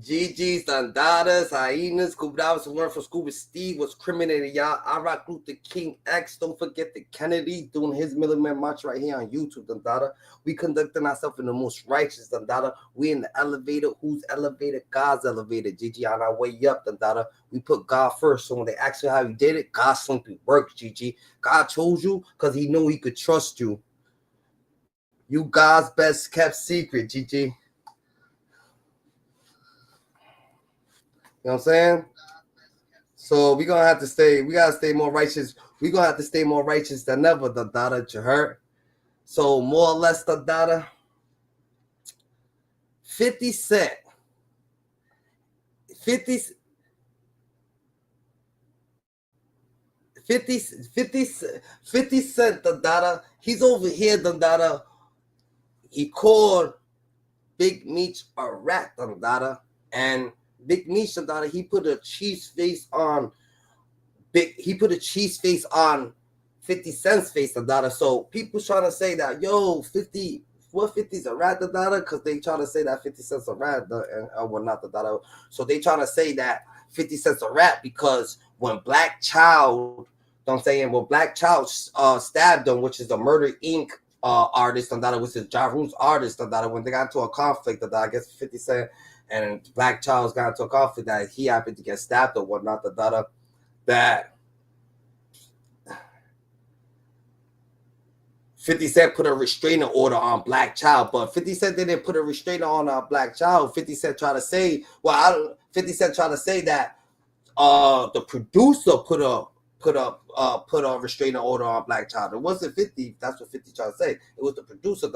GG's, Dandadas, Hyenas, Kubrawas, who learned from Scuba Steve was criminated, y'all. I rock Luther King X. Don't forget the Kennedy doing his Milliman March right here on YouTube, Dandada. We conducting ourselves in the most righteous, Dandada. We in the elevator. Who's elevator? God's elevator. GG on our way up, Dandada. We put God first. So when they ask you how you did it, God simply worked, GG. God chose you because he knew he could trust you. You God's best kept secret, GG. You know what I'm saying? So we gotta stay more righteous. We gonna have to stay more righteous than ever, the data you heard. So more or less the data. 50 Cent. 50 Cent, the data. He's over here, the data. He called Big Meech a rat, the data. And Big Meech, the data, he put a cheese face on 50 Cent's face, the data. So people trying to say that, yo, 50's a rat, the data, because they trying to say that 50 Cent's a rat, well, not the data. So they trying to say that 50 Cent's a rat because when Black Child, stabbed him, which is a Murder Inc. Artist, and that which is Ja Rule's artist, and that when they got into a conflict, that I guess 50 Cent and Black Child's got into a conflict that he happened to get stabbed or whatnot, the data, that 50 Cent put a restraining order on Black Child, but 50 Cent didn't put a restrainer on Black Child. 50 Cent tried to say, 50 Cent tried to say that the producer put a restraining order on Black Child. It wasn't 50. That's what 50 tried to say. It was the producer.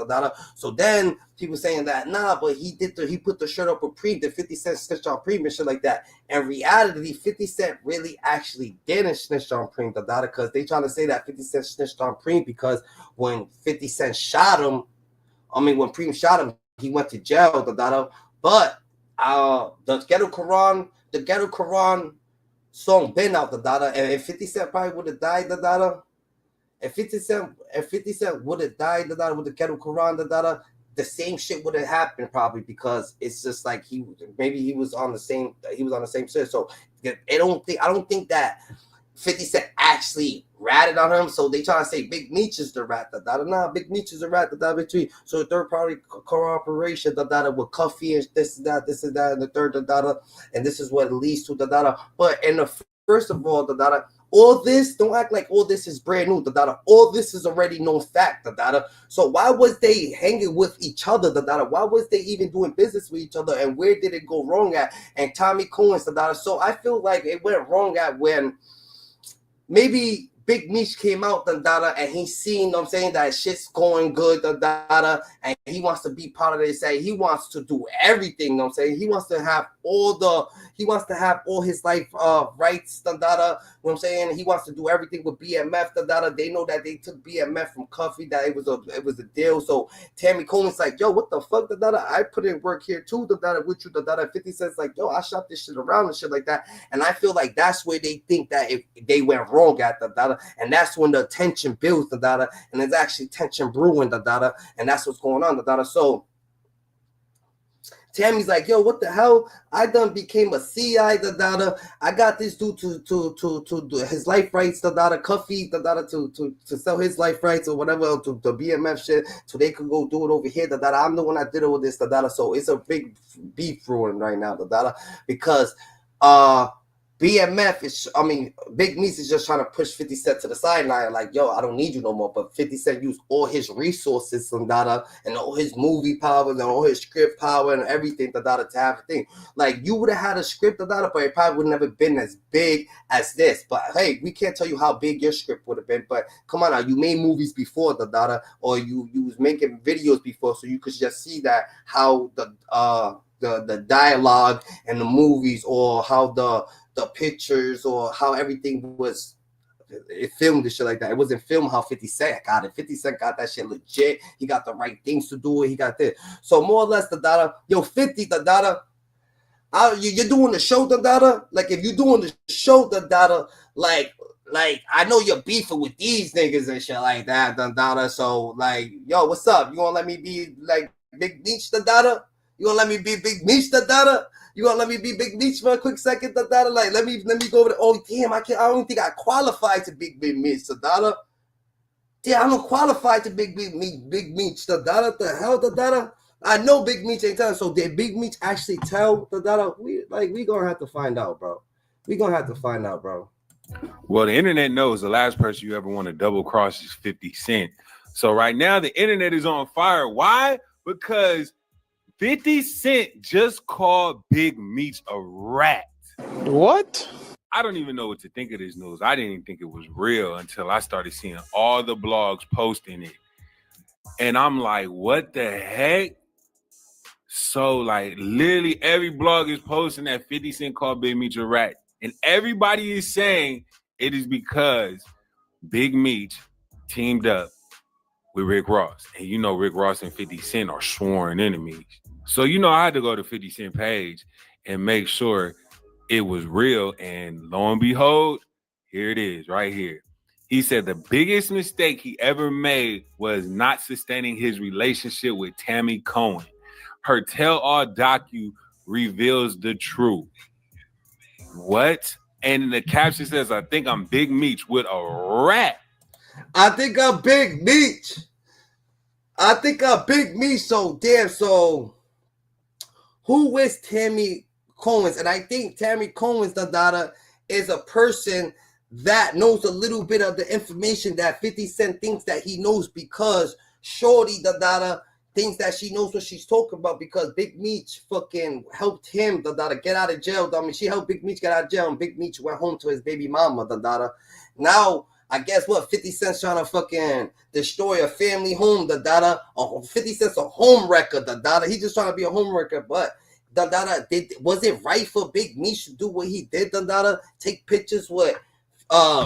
So then people saying that but he put the shirt up with Preem. Did 50 Cent snitch on Preem and shit like that? In reality, 50 Cent really actually didn't snitch on Preem, because they trying to say that 50 Cent snitched on Preem because when 50 Cent shot him, when Preem shot him, he went to jail, but the Ghetto Quran song been out, the data, and if 50 Cent probably would have died, the data, if 50 Cent would have died, the data, with the Ghetto Quran, the data, the same shit would have happened probably, because it's just like he was on the same shit. So I don't think that 50 Cent actually ratted on him, so they try to say Big Meech is the rat, nah, Big Meech is the rat, between. So third party cooperation, with Cuffy and this and that, and the third, and this is what it leads to, But first of all, all this, don't act like all this is brand new, all this is already known fact, So why was they hanging with each other, Why was they even doing business with each other, and where did it go wrong at? And Tammy Cowins, So I feel like it went wrong at when maybe Big Meech came out, and he's seen, that shit's going good, and he wants to be part of it. He wants to do everything, he wants to have all his life rights, he wants to do everything with BMF, They know that they took BMF from Cuffy, that it was a deal. So Tammy Cowins like, yo, what the fuck, I put in work here too, with you, 50 Cent's like, yo, I shot this shit around and shit like that. And I feel like that's where they think that if they went wrong at, and that's when the tension builds, and there's actually tension brewing, and that's what's going on, So Tammy's like, yo, what the hell? I done became a CI, I got this dude to his life rights, Cuffy, to sell his life rights or whatever, to the BMF shit, so they could go do it over here, I'm the one that did it with this, So it's a big beef brewing right now, because BMF is, Big Meech is just trying to push 50 Cent to the sideline, like, yo, I don't need you no more. But 50 Cent used all his resources, and all his movie power and all his script power and everything, to have a thing. Like, you would have had a script, but it probably would never been as big as this. But hey, we can't tell you how big your script would have been. But come on now, you made movies before, or you was making videos before, so you could just see that how the dialogue and the movies, or how the pictures, or how everything was filmed and shit like that. It wasn't filmed how 50 Cent got it. 50 Cent got that shit legit. He got the right things to do it. He got this. So more or less, yo, 50, you're doing the show, like, if you're doing the show, like I know you're beefing with these niggas and shit like that, so like, yo, what's up? You gonna let me be like Big Meech, You gonna let me be Big Meech, You gonna let me be Big Meech for a quick second, Dada? Like, let me go over the. Oh damn, I don't think I qualified to Big Meech, Dada. Yeah, I'm qualified to Big Meech, Dada. The hell, Dada? I know Big Meech ain't telling. So did Big Meech actually tell Dada? We gonna have to find out, bro. We gonna have to find out, bro. Well, the internet knows the last person you ever want to double cross is 50 Cent. So right now the internet is on fire. Why? Because 50 Cent just called Big Meech a rat. What? I don't even know what to think of this news. I didn't even think it was real until I started seeing all the blogs posting it. And I'm like, what the heck? So like literally every blog is posting that 50 Cent called Big Meech a rat. And everybody is saying it is because Big Meech teamed up with Rick Ross. And you know Rick Ross and 50 Cent are sworn enemies. So you know I had to go to 50 Cent page and make sure it was real. And lo and behold, here it is right here. He said the biggest mistake he ever made was not sustaining his relationship with Tammy Cowins. Her tell-all docu reveals the truth. What? And the caption says, I think I'm Big Meech with a rat. I think I'm Big Meech. I think I'm Big Meech. So damn. So who is Tammy Cowins? And I think Tammy Cowins, Dada, is a person that knows a little bit of the information that 50 Cent thinks that he knows, because Shorty, Dada, thinks that she knows what she's talking about, because Big Meech fucking helped him, Dada, get out of jail. I mean, she helped Big Meech get out of jail, and Big Meech went home to his baby mama, Dada. Now, I guess what, 50 Cent's trying to fucking destroy a family home, Dada. 50 Cent's a home wrecker, Dada. He just trying to be a home wrecker, but Dada, was it right for Big Meech to do what he did, Dada? Take pictures with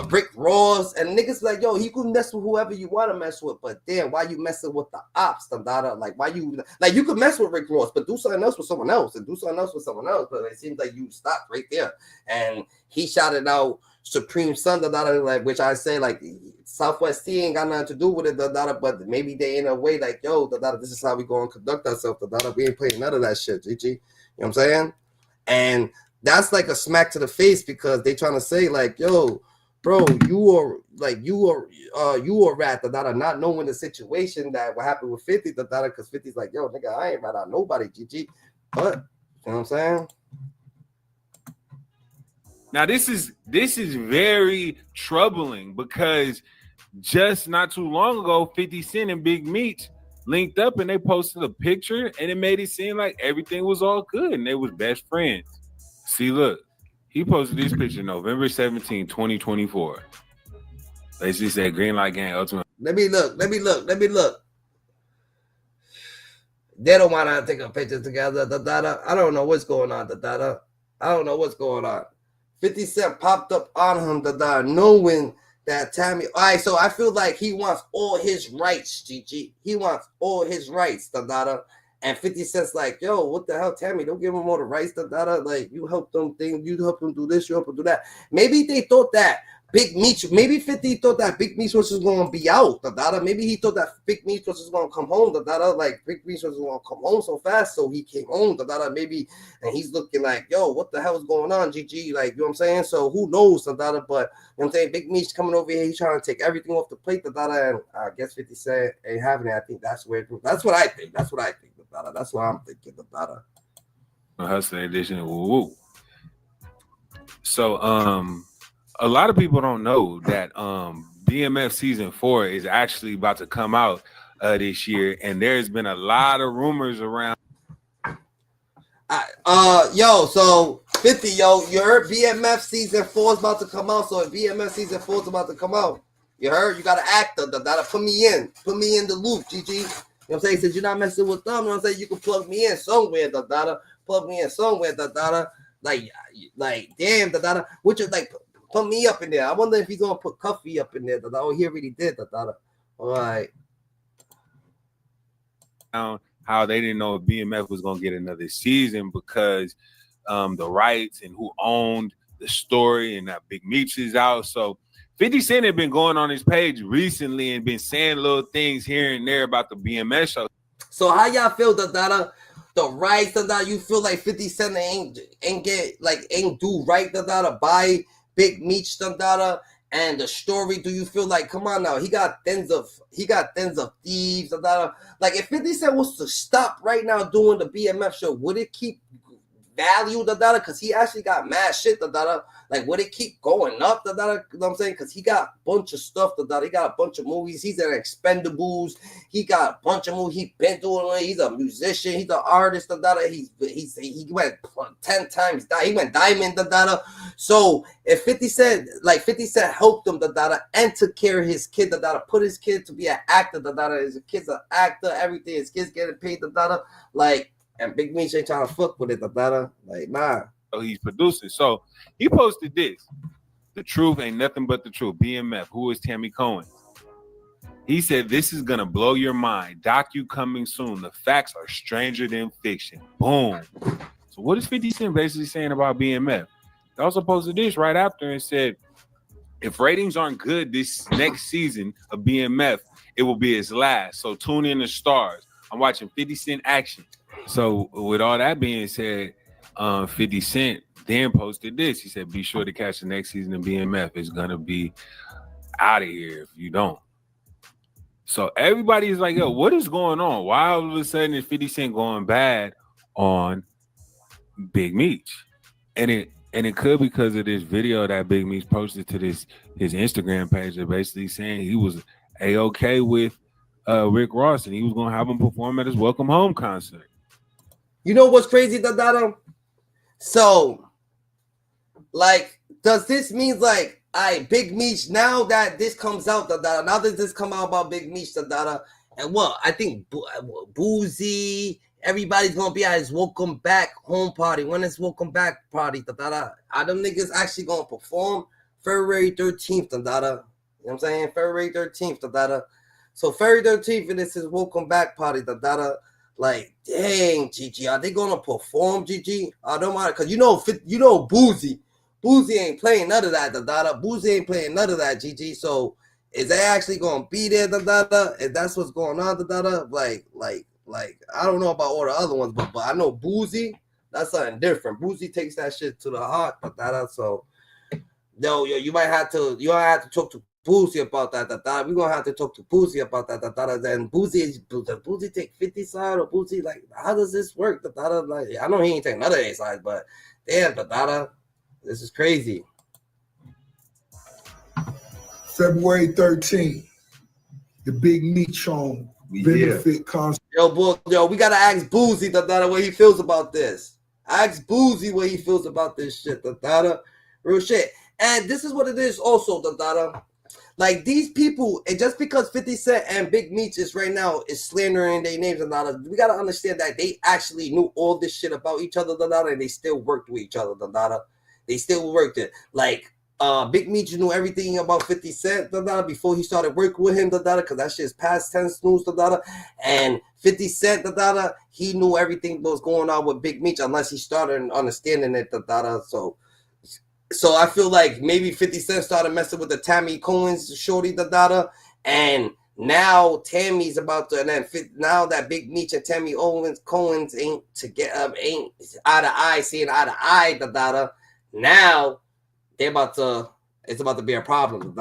Rick Ross, and niggas like, yo, he could mess with whoever you want to mess with, but damn, why you messing with the ops, Dada? Like, why you, like, you could mess with Rick Ross, but do something else with someone else, and do something else with someone else. But it seems like you stopped right there, and he shouted out Supreme Son, Dada, like, which I say, like, Southwest T ain't got nothing to do with it, Dada, but maybe they in a way like, yo, Dada, this is how we going to conduct ourselves, Dada. We ain't playing none of that shit, GG. You know what I'm saying? And that's like a smack to the face, because they trying to say like, yo, bro, you are a rat, Dada, not knowing the situation that what happened with 50, Dada, because 50's like, yo, nigga, I ain't rat out nobody, GG. But you know what I'm saying? Now this is very troubling, because just not too long ago, 50 Cent and Big Meech linked up and they posted a picture, and it made it seem like everything was all good and they was best friends. See, look, he posted this picture November 17, 2024. They just said Green Light Gang Ultimate. Let me look. They don't want to take a picture together, Dada. I don't know what's going on, Dada. I don't know what's going on. 50 Cent popped up on him, Dada, knowing that Tammy. All right, so I feel like he wants all his rights, GG. He wants all his rights, Dada. And 50 Cent's like, yo, what the hell, Tammy? Don't give him all the rights, Dada. Like, you help them things, you help them do this, you help them do that. Maybe they thought that Big Meech, maybe 50 thought that Big Meech was just going to be out, Dada. Maybe he thought that Big Meech was just going to come home, Dada. Like, Big Meech was going to come home so fast, so he came home, Dada. Maybe, and he's looking like, yo, what the hell is going on, GG? Like, you know what I'm saying? So who knows, Dada? But, you know what I'm saying? Big Meech coming over here, he's trying to take everything off the plate, Dada. And I guess 50 Cent ain't having it. I think that's where, that's what I think. That's what I think, Dada. That's what I'm thinking, Dada. Hustling edition. Woo. So, a lot of people don't know that DMF season 4 is actually about to come out this year, and there's been a lot of rumors around. So 50, you heard BMF season 4 is about to come out. So if BMF season 4 is about to come out, you heard, you got to act, Dada. Put me in the loop, GG. You know what I'm saying? Since you're not messing with them, you know what I'm saying? You can plug me in somewhere, Dada. Plug me in somewhere, Dada. Like, damn, Dada. What you like? Put me up in there. I wonder if he's gonna put Cuffy up in there. Dada. Oh, he already did, Dada. All right. How they didn't know if BMF was gonna get another season because the rights and who owned the story, and that Big Meech is out. So 50 Cent had been going on his page recently and been saying little things here and there about the BMS show. So how y'all feel, Dada? the rights that you feel like 50 Cent ain't do right to buy Big Meech and the story. Do you feel like, come on now, he got tens of thieves like if 50 Cent was to stop right now doing the BMF show, would it keep value because he actually got mad shit like would it keep going up you know what I'm saying, because he got a bunch of stuff he got a bunch of movies, he's an Expendables, he got a bunch of movies, he been doing it, he's a musician, he's an artist he went 10 times, he went diamond so if 50 Cent helped him and took care of his kid put his kid to be an actor his kid's an actor, everything, his kid's getting paid like, and Big Meech ain't trying to fuck with it, like, nah. So he's producing. So he posted this. The truth ain't nothing but the truth. BMF, who is Tammy Cowins? He said, this is going to blow your mind. Docu coming soon. The facts are stranger than fiction. Boom. So what is 50 Cent basically saying about BMF? He also posted this right after and said, if ratings aren't good this next season of BMF, it will be its last. So tune in to Stars. I'm watching 50 Cent action. So with all that being said, 50 Cent then posted this. He said, be sure to catch the next season of BMF. It's going to be out of here if you don't. So everybody's like, yo, what is going on? Why all of a sudden is 50 Cent going bad on Big Meech? And it could because of this video that Big Meech posted to his Instagram page that basically saying he was A-okay with Rick Ross and he was going to have him perform at his Welcome Home concert. You know what's crazy, So, like, does this mean like, Big Meech, now that this comes out, now that this come out about Big Meech, and what? I think Boozy, everybody's gonna be at his welcome back home party. When is welcome back party, Are them niggas actually gonna perform February 13th, You know what I'm saying? February 13th, So February 13th, and this is welcome back party, Like, dang, Gigi, are they gonna perform, Gigi? I don't mind, cause you know, Boozy ain't playing none of that, Boozy ain't playing none of that, Gigi. So, is they actually gonna be there, If that's what's going on, like, I don't know about all the other ones, but I know Boozy, that's something different. Boozy takes that shit to the heart, So, yo, you might have to talk to Boozy about that. We're gonna have to talk to Boozy about that. Then Boozy take 50 side or Boozy, like, how does this work? Like, I know he ain't taking none of their sides, but damn, this is crazy. February 13th, the Big Meech on benefit concert. Yo, we gotta ask Boozy what he feels about this. Ask Boozy what he feels about this shit, real shit. And this is what it is also, Like, these people, and just because 50 Cent and Big Meech is right now is slandering their names, we gotta understand that they actually knew all this shit about each other, and they still worked with each other, They still worked it. Like, Big Meech knew everything about 50 Cent, before he started working with him, because that shit is past tense news, and 50 Cent, he knew everything that was going on with Big Meech, unless he started understanding it, So I feel like maybe 50 Cent started messing with the Tammy Cowins shorty, and now Tammy's about to, and then now that Big Meech and Tammy Cowins ain't ain't eye to eye, seeing eye to eye, now it's about to be a problem,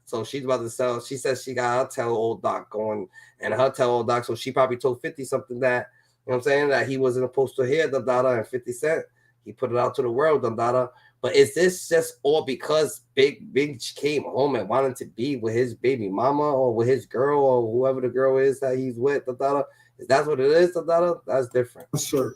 So she's about to sell. She says she got her tell old doc going, and her tell old doc, so she probably told 50 something that, you know what I'm saying, that he wasn't supposed to hear, and 50 Cent, he put it out to the world, But is this just all because Big Meech came home and wanted to be with his baby mama or with his girl or whoever the girl is that he's with? Is that what it is? That's different. Sir,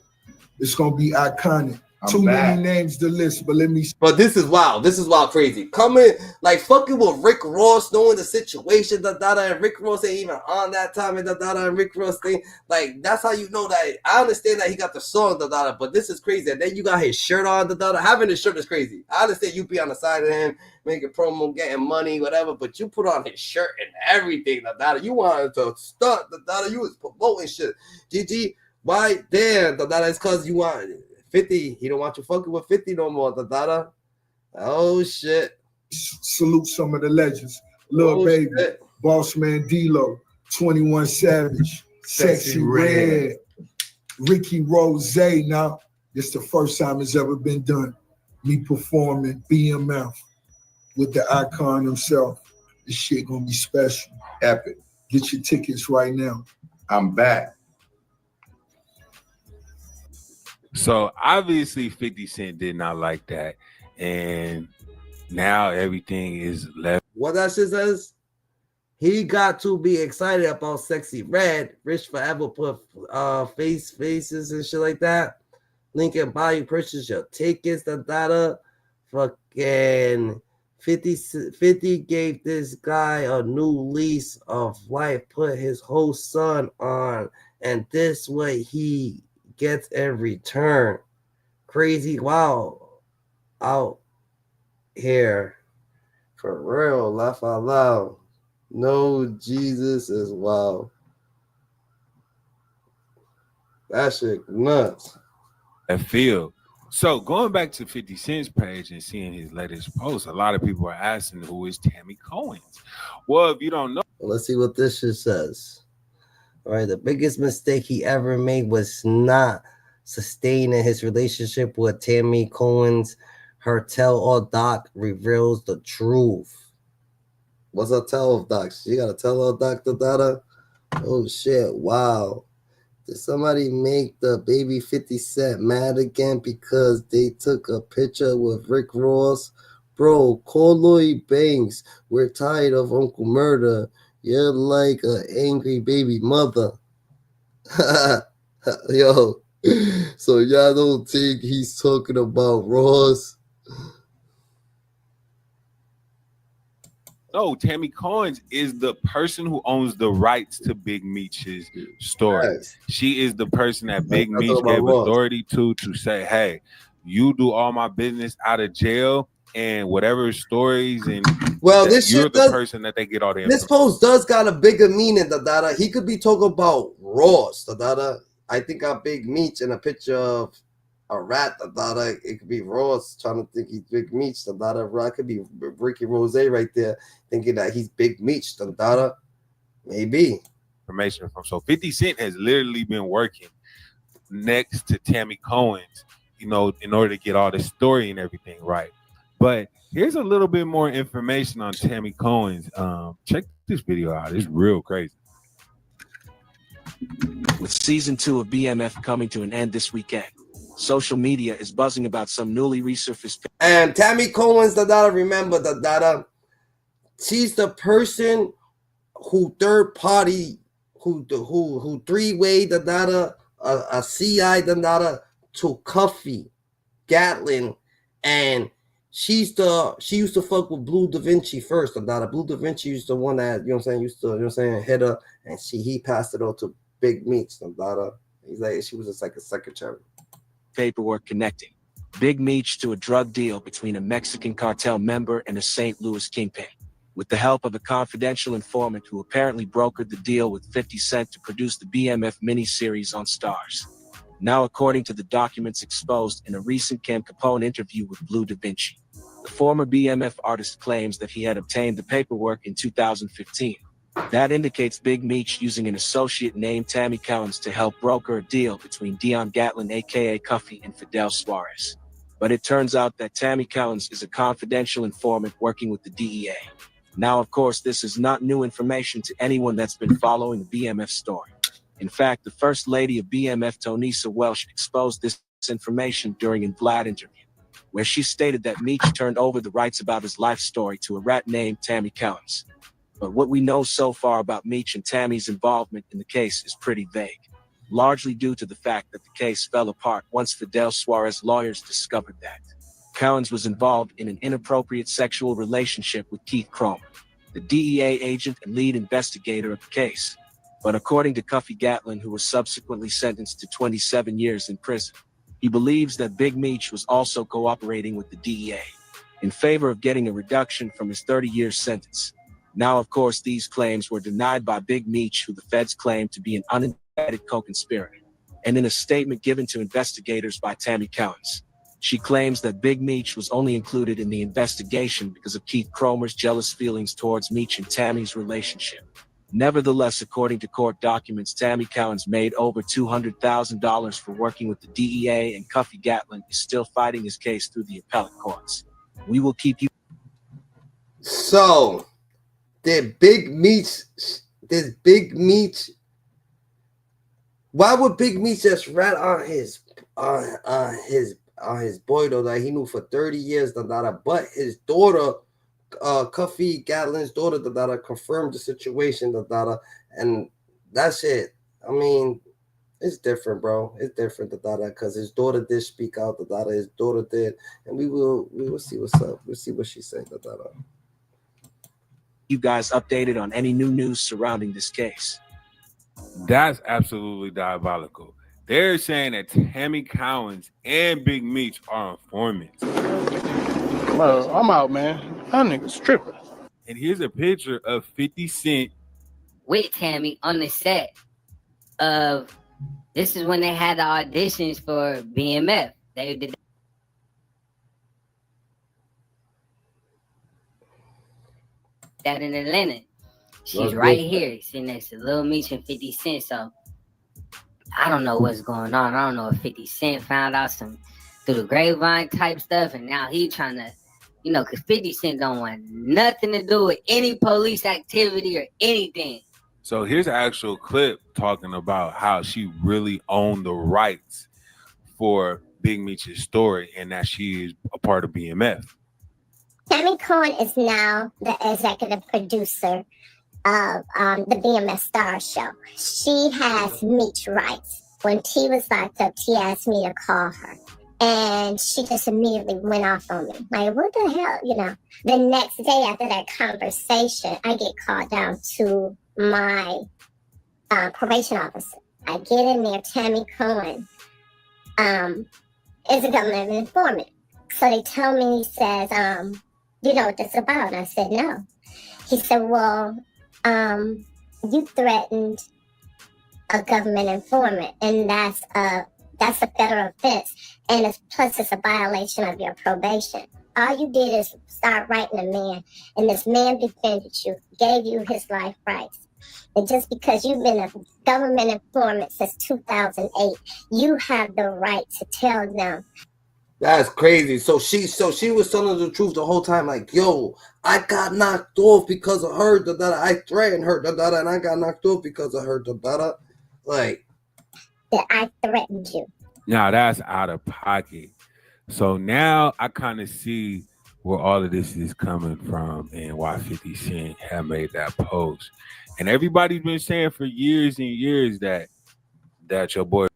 it's gonna be iconic. Too many names to list, but let me. But this is wild. This is wild, crazy. Coming like fucking with Rick Ross, knowing the situation, and Rick Ross ain't even on that time, and Rick Ross thing. Like, that's how you know that. I understand that he got the song, but this is crazy. And then you got his shirt on, Having his shirt is crazy. I understand you be on the side of him, making promo, getting money, whatever, but you put on his shirt and everything, You wanted to stunt, You was promoting shit. GG, why? Damn, it's because you want 50. He don't want you fucking with 50 no more, Oh shit. Salute some of the legends. Lil Baby, shit. Boss Man D-Lo, 21 Savage, Sexy Red. Ricky Rose now. It's the first time it's ever been done. Me performing BMF with the icon himself. This shit gonna be special. Epic. Get your tickets right now. I'm back. So obviously 50 Cent did not like that. And now everything is left. What that shit says? He got to be excited about Sexy Red. Rich Forever put faces and shit like that. Link in bio, purchase your tickets, the data. Fucking 50 gave this guy a new lease of life, put his whole son on, and this way he gets in return. Crazy, wow, out here. For real, laugh out loud. No, Jesus is wow. That shit nuts. I feel. So going back to 50 Cent's page and seeing his latest post, a lot of people are asking who is Tammy Cowins. Well, if you don't know, let's see what this shit says. All right, the biggest mistake he ever made was not sustaining his relationship with Tammy Cowins. Her tell-all doc reveals the truth. What's a tell-all doc? She got a tell-all doc, the data? Oh shit! Wow. Did somebody make the baby 50 Cent mad again because they took a picture with Rick Ross? Bro, call Lloyd Banks. We're tired of Uncle Murder. You're like an angry baby mother. Yo, so y'all don't think he's talking about Ross? no, Tammy Cowins is the person who owns the rights to Big Meech's story. Yes. She is the person that Big Meech gave authority to say, hey, you do all my business out of jail and whatever stories and this you're the person that they get all the info. This post does got a bigger meaning, the data. He could be talking about Ross, the data. I think got Big Meech in a picture of a rat, the data. It could be Ross trying to think he's Big Meech, the data. It could be Ricky Rose right there thinking that he's Big Meech, the data. Maybe. Information from so 50 Cent has literally been working next to Tammy Cowins, you know, in order to get all the story and everything right. But here's a little bit more information on Tammy Cowins. Check this video out. It's real crazy. With season 2 of BMF coming to an end this weekend, social media is buzzing about some newly resurfaced. And Tammy Cowins, the data, remember the data. She's the person who third party, who three-way the data, a CI the data to Cuffy Gatling, and she used to fuck with Blue Da Vinci first. The data. Blue Da Vinci used the one that, you know what I'm saying, used to, you know what I'm saying, hit her, and he passed it on to Big Meech. The data. He's like, she was just like a secretary. Paperwork connecting Big Meech to a drug deal between a Mexican cartel member and a St. Louis kingpin, with the help of a confidential informant who apparently brokered the deal with 50 Cent to produce the BMF miniseries on Starz. Now, according to the documents exposed in a recent Cam Capone interview with Blue Da Vinci, the former BMF artist claims that he had obtained the paperwork in 2015. That indicates Big Meech using an associate named Tammy Cowins to help broker a deal between Dion Gatlin, aka Cuffy, and Fidel Suarez. But it turns out that Tammy Cowins is a confidential informant working with the DEA. Now, of course, this is not new information to anyone that's been following the BMF story. In fact, the First Lady of BMF, Tonisa Welsh, exposed this information during a Vlad interview, where she stated that Meech turned over the rights about his life story to a rat named Tammy Cowins. But what we know so far about Meech and Tammy's involvement in the case is pretty vague, largely due to the fact that the case fell apart once Fidel Suarez lawyers discovered that Cowins was involved in an inappropriate sexual relationship with Keith Cromer, the DEA agent and lead investigator of the case. But according to Cuffy Gatling, who was subsequently sentenced to 27 years in prison, he believes that Big Meech was also cooperating with the DEA in favor of getting a reduction from his 30-year sentence. Now, of course, these claims were denied by Big Meech, who the feds claimed to be an unindicted co-conspirator. And in a statement given to investigators by Tammy Cowins, she claims that Big Meech was only included in the investigation because of Keith Cromer's jealous feelings towards Meech and Tammy's relationship. Nevertheless, according to court documents, Tammy Cowins made over $200,000 for working with the DEA, and Cuffy Gatling is still fighting his case through the appellate courts. We will keep you. So, did Big Meech, why would Big Meech just rat on his boy though that he knew for 30 years, but his daughter, Cuffy Gatling's daughter, confirmed the situation, and that shit, I mean, it's different, bro. It's different, because his daughter did speak out, his daughter did, and we will see what's up. We'll see what she said, You guys updated on any new news surrounding this case. That's absolutely diabolical. They're saying that Tammy Cowins and Big Meech are informants. Bro, I'm out, man. That nigga's tripping. And here's a picture of 50 Cent with Tammy on the set of, this is when they had the auditions for BMF. They did that in Atlanta. She's right here, sitting next to Lil Meech and 50 Cent. So I don't know what's going on. I don't know if 50 Cent found out some through the grapevine type stuff, and now he trying to, because 50 Cent don't want nothing to do with any police activity or anything. So here's an actual clip talking about how she really owned the rights for Big Meech's story and that she is a part of BMF. Tammy Cowins is now the executive producer of the BMF Star Show. She has Meech rights. When T was locked up, T asked me to call her. And she just immediately went off on me. Like, what the hell, The next day after that conversation, I get called down to my probation officer. I get in there, Tammy Cowins is a government informant. So they tell me, he says, you know what this is about? And I said, no. He said, well, you threatened a government informant, and that's a federal offense, and plus it's a violation of your probation. All you did is start writing a man, and this man defended you, gave you his life rights. And just because you've been a government informant since 2008, you have the right to tell them. That's crazy. So she was telling the truth the whole time, like, yo, I got knocked off because of her, I threatened her, and I got knocked off because of her, like, that I threatened you. Now that's out of pocket. So now I kind of see where all of this is coming from and why 50 Cent had made that post. And everybody's been saying for years and years that your boy.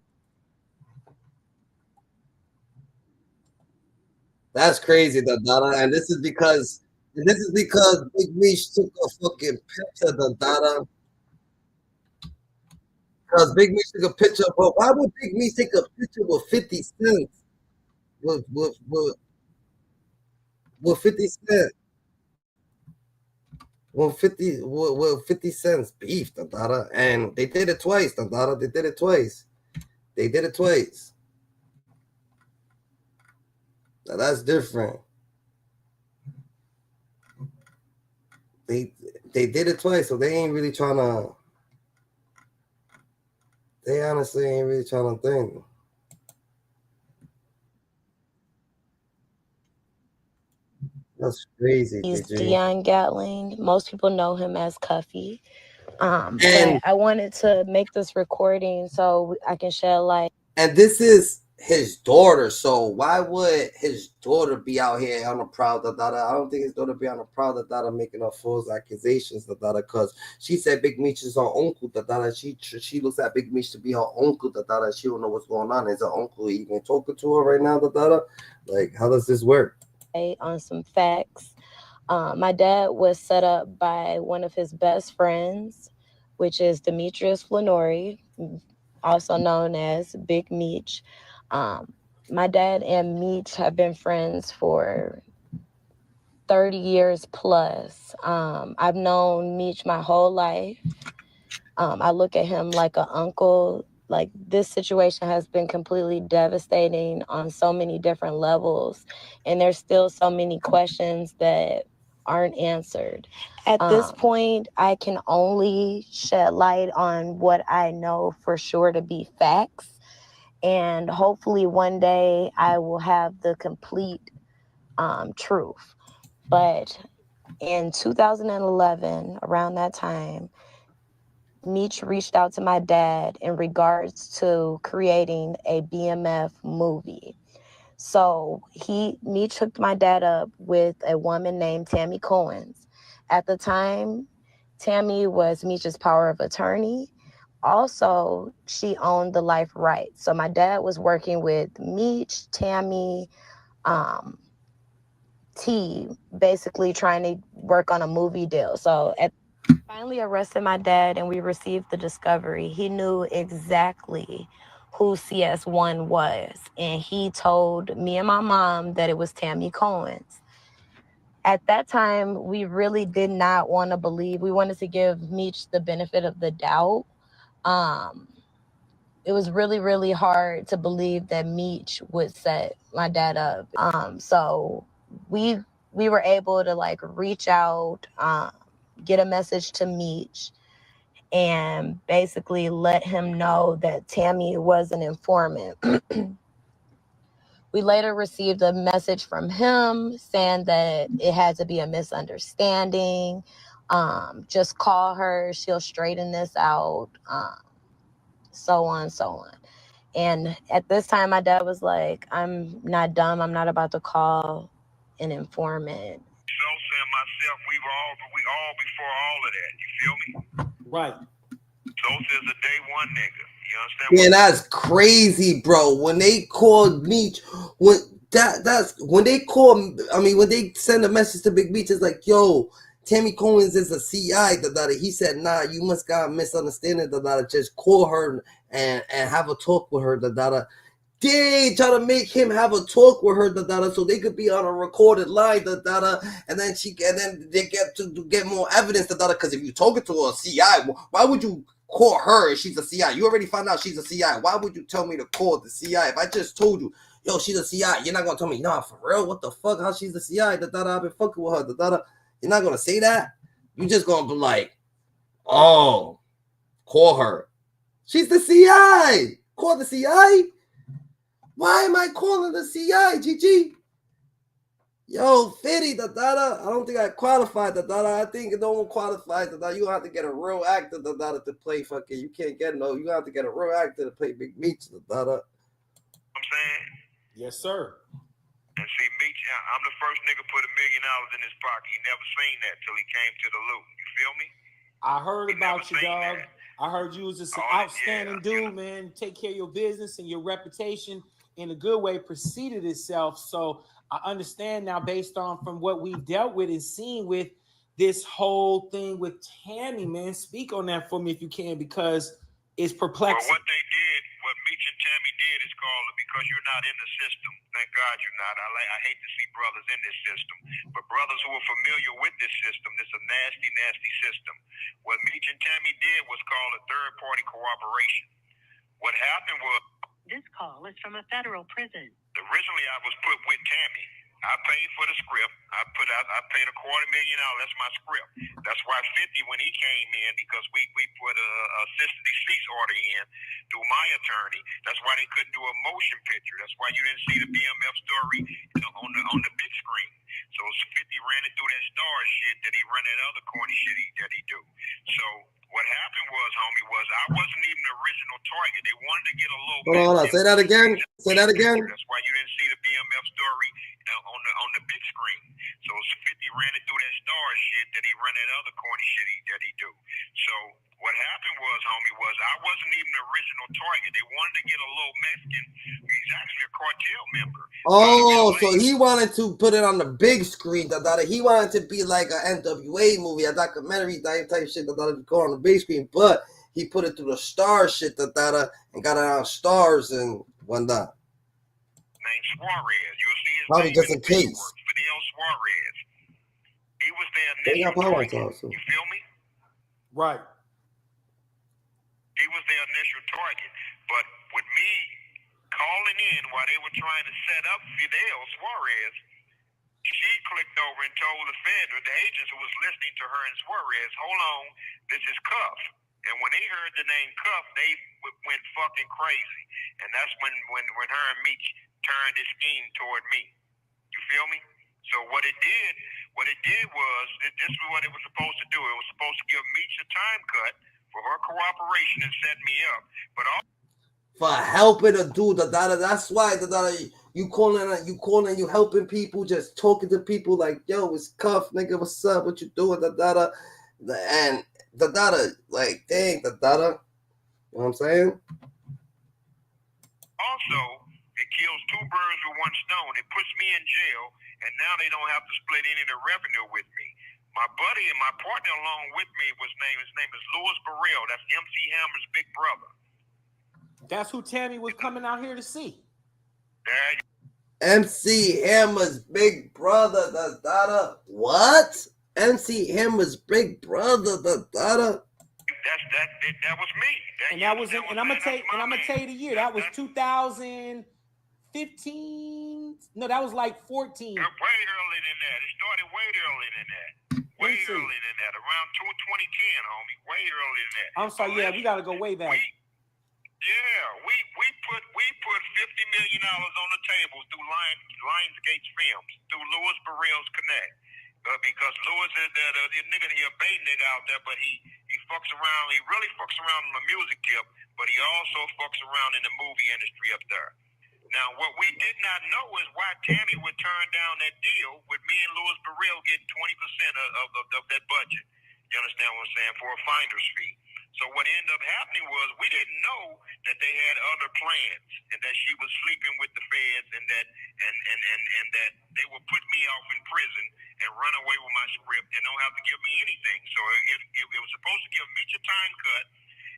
That's crazy, and this is because Big Meech took a fucking picture, because Big Meech took a picture, but why would Big Meech take a picture with 50 Cent? With 50 Cent? With 50 Cent's beef, and they did it twice, They did it twice. Now that's different. They did it twice, so they ain't really trying to. They honestly ain't really trying to think. That's crazy. He's Dion Gatling. Most people know him as Cuffy. And but I wanted to make this recording so I can shed light. And this is his daughter, so why would his daughter be out here on a proud I don't think his daughter be on a proud making up false accusations because she said Big Meech is her uncle she looks at Big Meech to be her uncle she don't know what's going on. Is her uncle even talking to her right now like how does this work? On some facts, my dad was set up by one of his best friends, which is Demetrius Flannery, also known as Big Meech. My dad and Meech have been friends for 30 years plus. I've known Meech my whole life. I look at him like an uncle. Like, this situation has been completely devastating on so many different levels. And there's still so many questions that aren't answered. At this point, I can only shed light on what I know for sure to be facts. And hopefully one day I will have the complete truth. But in 2011, around that time, Meech reached out to my dad in regards to creating a BMF movie. So Meech hooked my dad up with a woman named Tammy Cowins. At the time, Tammy was Meech's power of attorney. Also, she owned the life rights. So my dad was working with Meech, Tammy, T, basically trying to work on a movie deal. So finally arrested my dad and we received the discovery. He knew exactly who CS1 was. And he told me and my mom that it was Tammy Cowins. At that time, we really did not want to believe. We wanted to give Meech the benefit of the doubt. It was really, really hard to believe that Meech would set my dad up. So we were able to like reach out, get a message to Meech, and basically let him know that Tammy was an informant. We later received a message from him saying that it had to be a misunderstanding. Just call her, she'll straighten this out, so on, so on. And at this time, my dad was like, I'm not dumb. I'm not about to call an informant. Sosa and myself, we all before all of that. You feel me? Right. Sosa is a day one nigga. You understand? Yeah, that's crazy, bro. When they called Meech, when they send a message to Big Meech, it's like, yo, Tammy Cowins is a CI. He said, nah, you must got a misunderstanding. Just call her and have a talk with her. They try to make him have a talk with her, so they could be on a recorded line, and then they get more evidence, because if you talking to a CI, why would you call her if she's a CI? You already found out she's a CI. Why would you tell me to call the CI? If I just told you, yo, she's a CI, you're not gonna tell me, nah, for real? What the fuck? How she's a CI? I've been fucking with her. You're not gonna say that. You just gonna be like, oh, call her. She's the CI. Call the CI. Why am I calling the CI, GG? Yo, 50, I don't think I qualified, I think no one qualifies, You have to get a real actor, to play fucking. You can't get you have to get a real actor to play Big Meech, I'm saying? Yes, sir. And see, Meech, I'm the first nigga put $1 million in his pocket. He never seen that till he came to the loop. You feel me? I heard about you, dog. That. I heard you was just an outstanding dude, man. Take care of your business and your reputation in a good way preceded itself. So I understand now, based on from what we've dealt with and seen with this whole thing with Tammy, man. Speak on that for me if you can, because it's perplexing. Well, what Meech and Tammy did is called it because you're not in the system. Thank God you're not. I hate to see brothers in this system, but brothers who are familiar with this system, this is a nasty, nasty system. What Meech and Tammy did was called a third-party cooperation. What happened was, this call is from a federal prison. Originally, I was put with Tammy. I paid for the script. I paid $250,000. That's my script. That's why 50, when he came in, because we put a custody cease order in through my attorney. That's why they couldn't do a motion picture. That's why you didn't see the BMF story on the big screen. So 50 ran it through that star shit that he run that other corny shit that he do. So what happened was, homie, I wasn't even the original target. They wanted to get a little. Hold on, say that again. Say that again. That's why you didn't see the BMF story on the big screen. So 50 ran it through that star shit that he run that other corny shit that he do. So what happened was, homie, I wasn't even the original target. They wanted to get a little Mexican. He's actually a cartel member. Oh, so he wanted to put it on the big screen. He wanted to be like an NWA movie, a documentary type shit. Go on the big screen, but he put it through the star shit. And got it on stars and whatnot. Named Suarez. You'll see his probably name just in case. Fidel Suarez. He was their initial target. You feel me? Right. He was their initial target. But with me calling in while they were trying to set up Fidel Suarez, She clicked over and told the Fed, or the agents who was listening to her in Suarez, hold on, this is Cuff. And when they heard the name Cuff, they went fucking crazy. And that's when her and Meech turned this scheme toward me. You feel me? So what it did was, this is what it was supposed to do. It was supposed to give Meech a time cut for her cooperation and set me up. But all for helping a dude, that's why you calling, you helping people, just talking to people like, yo, it's Cuff, nigga, what's up, what you doing, and like, dang, you know what I'm saying? Also, it kills two birds with one stone. It puts me in jail, and now they don't have to split any of the revenue with me. My buddy and my partner along with me, his name is Louis Burrell. That's MC Hammer's big brother. That's who Tammy was coming out here to see. MC Hammer's big brother, what? MC Hammer's big brother, That was me. And I'm gonna tell you the year. That was 2015. No, that was like 14. Way earlier than that. It started way earlier than that. Way earlier than that. Around 2010, homie. Way earlier than that. I'm sorry. Yeah, we gotta go way back. We put $50 million on the table through Lionsgate Films, through Louis Burrell's Connect. Because Louis is the nigga, he a bait nigga out there, but he fucks around. He really fucks around in the music tip, but he also fucks around in the movie industry up there. Now, what we did not know is why Tammy would turn down that deal with me and Louis Burrell getting 20% of that budget. You understand what I'm saying? For a finder's fee. So what ended up happening was we didn't know that they had other plans and that she was sleeping with the feds and that they would put me off in prison and run away with my script and don't have to give me anything. So it was supposed to give Meech a time cut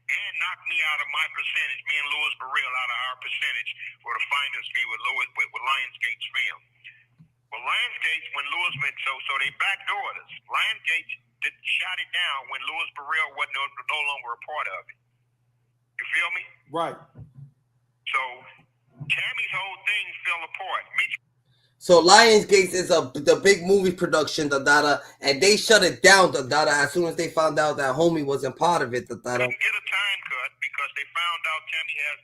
and knock me out of my percentage, me and Louis Burrell out of our percentage for the finder's fee with Lionsgate's film. Well, Lionsgate, when Louis went, so they backdoored us. Lionsgate shot it down when Louis Burrell wasn't no longer a part of it. You feel me? Right. So Tammy's whole thing fell apart. So Lionsgate is the big movie production, and they shut it down, as soon as they found out that homie wasn't part of it, Couldn't get a time cut because they found out Tammy has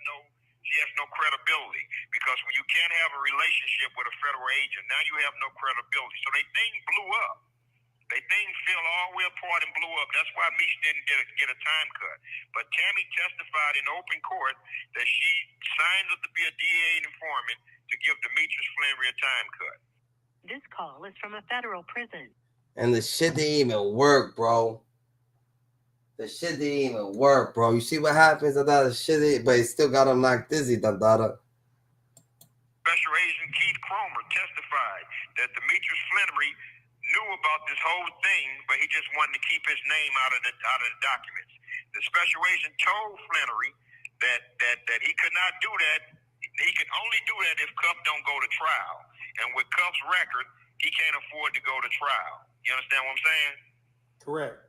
no credibility. Because when you can't have a relationship with a federal agent, now you have no credibility. So they thing blew up. They thing fell all the way apart and blew up. That's why Meech didn't get a time cut. But Tammy testified in open court that she signed up to be a DA informant to give Demetrius Flannery a time cut. This call is from a federal prison. And the shit didn't even work, bro. The shit didn't even work, bro. You see what happens? But it still got him knocked dizzy, Special Agent Keith Cromer testified that Demetrius Flannery knew about this whole thing, but he just wanted to keep his name out of the documents. The special agent told Flannery that he could not do that. He could only do that if Cuff don't go to trial. And with Cuff's record, he can't afford to go to trial. You understand what I'm saying? Correct.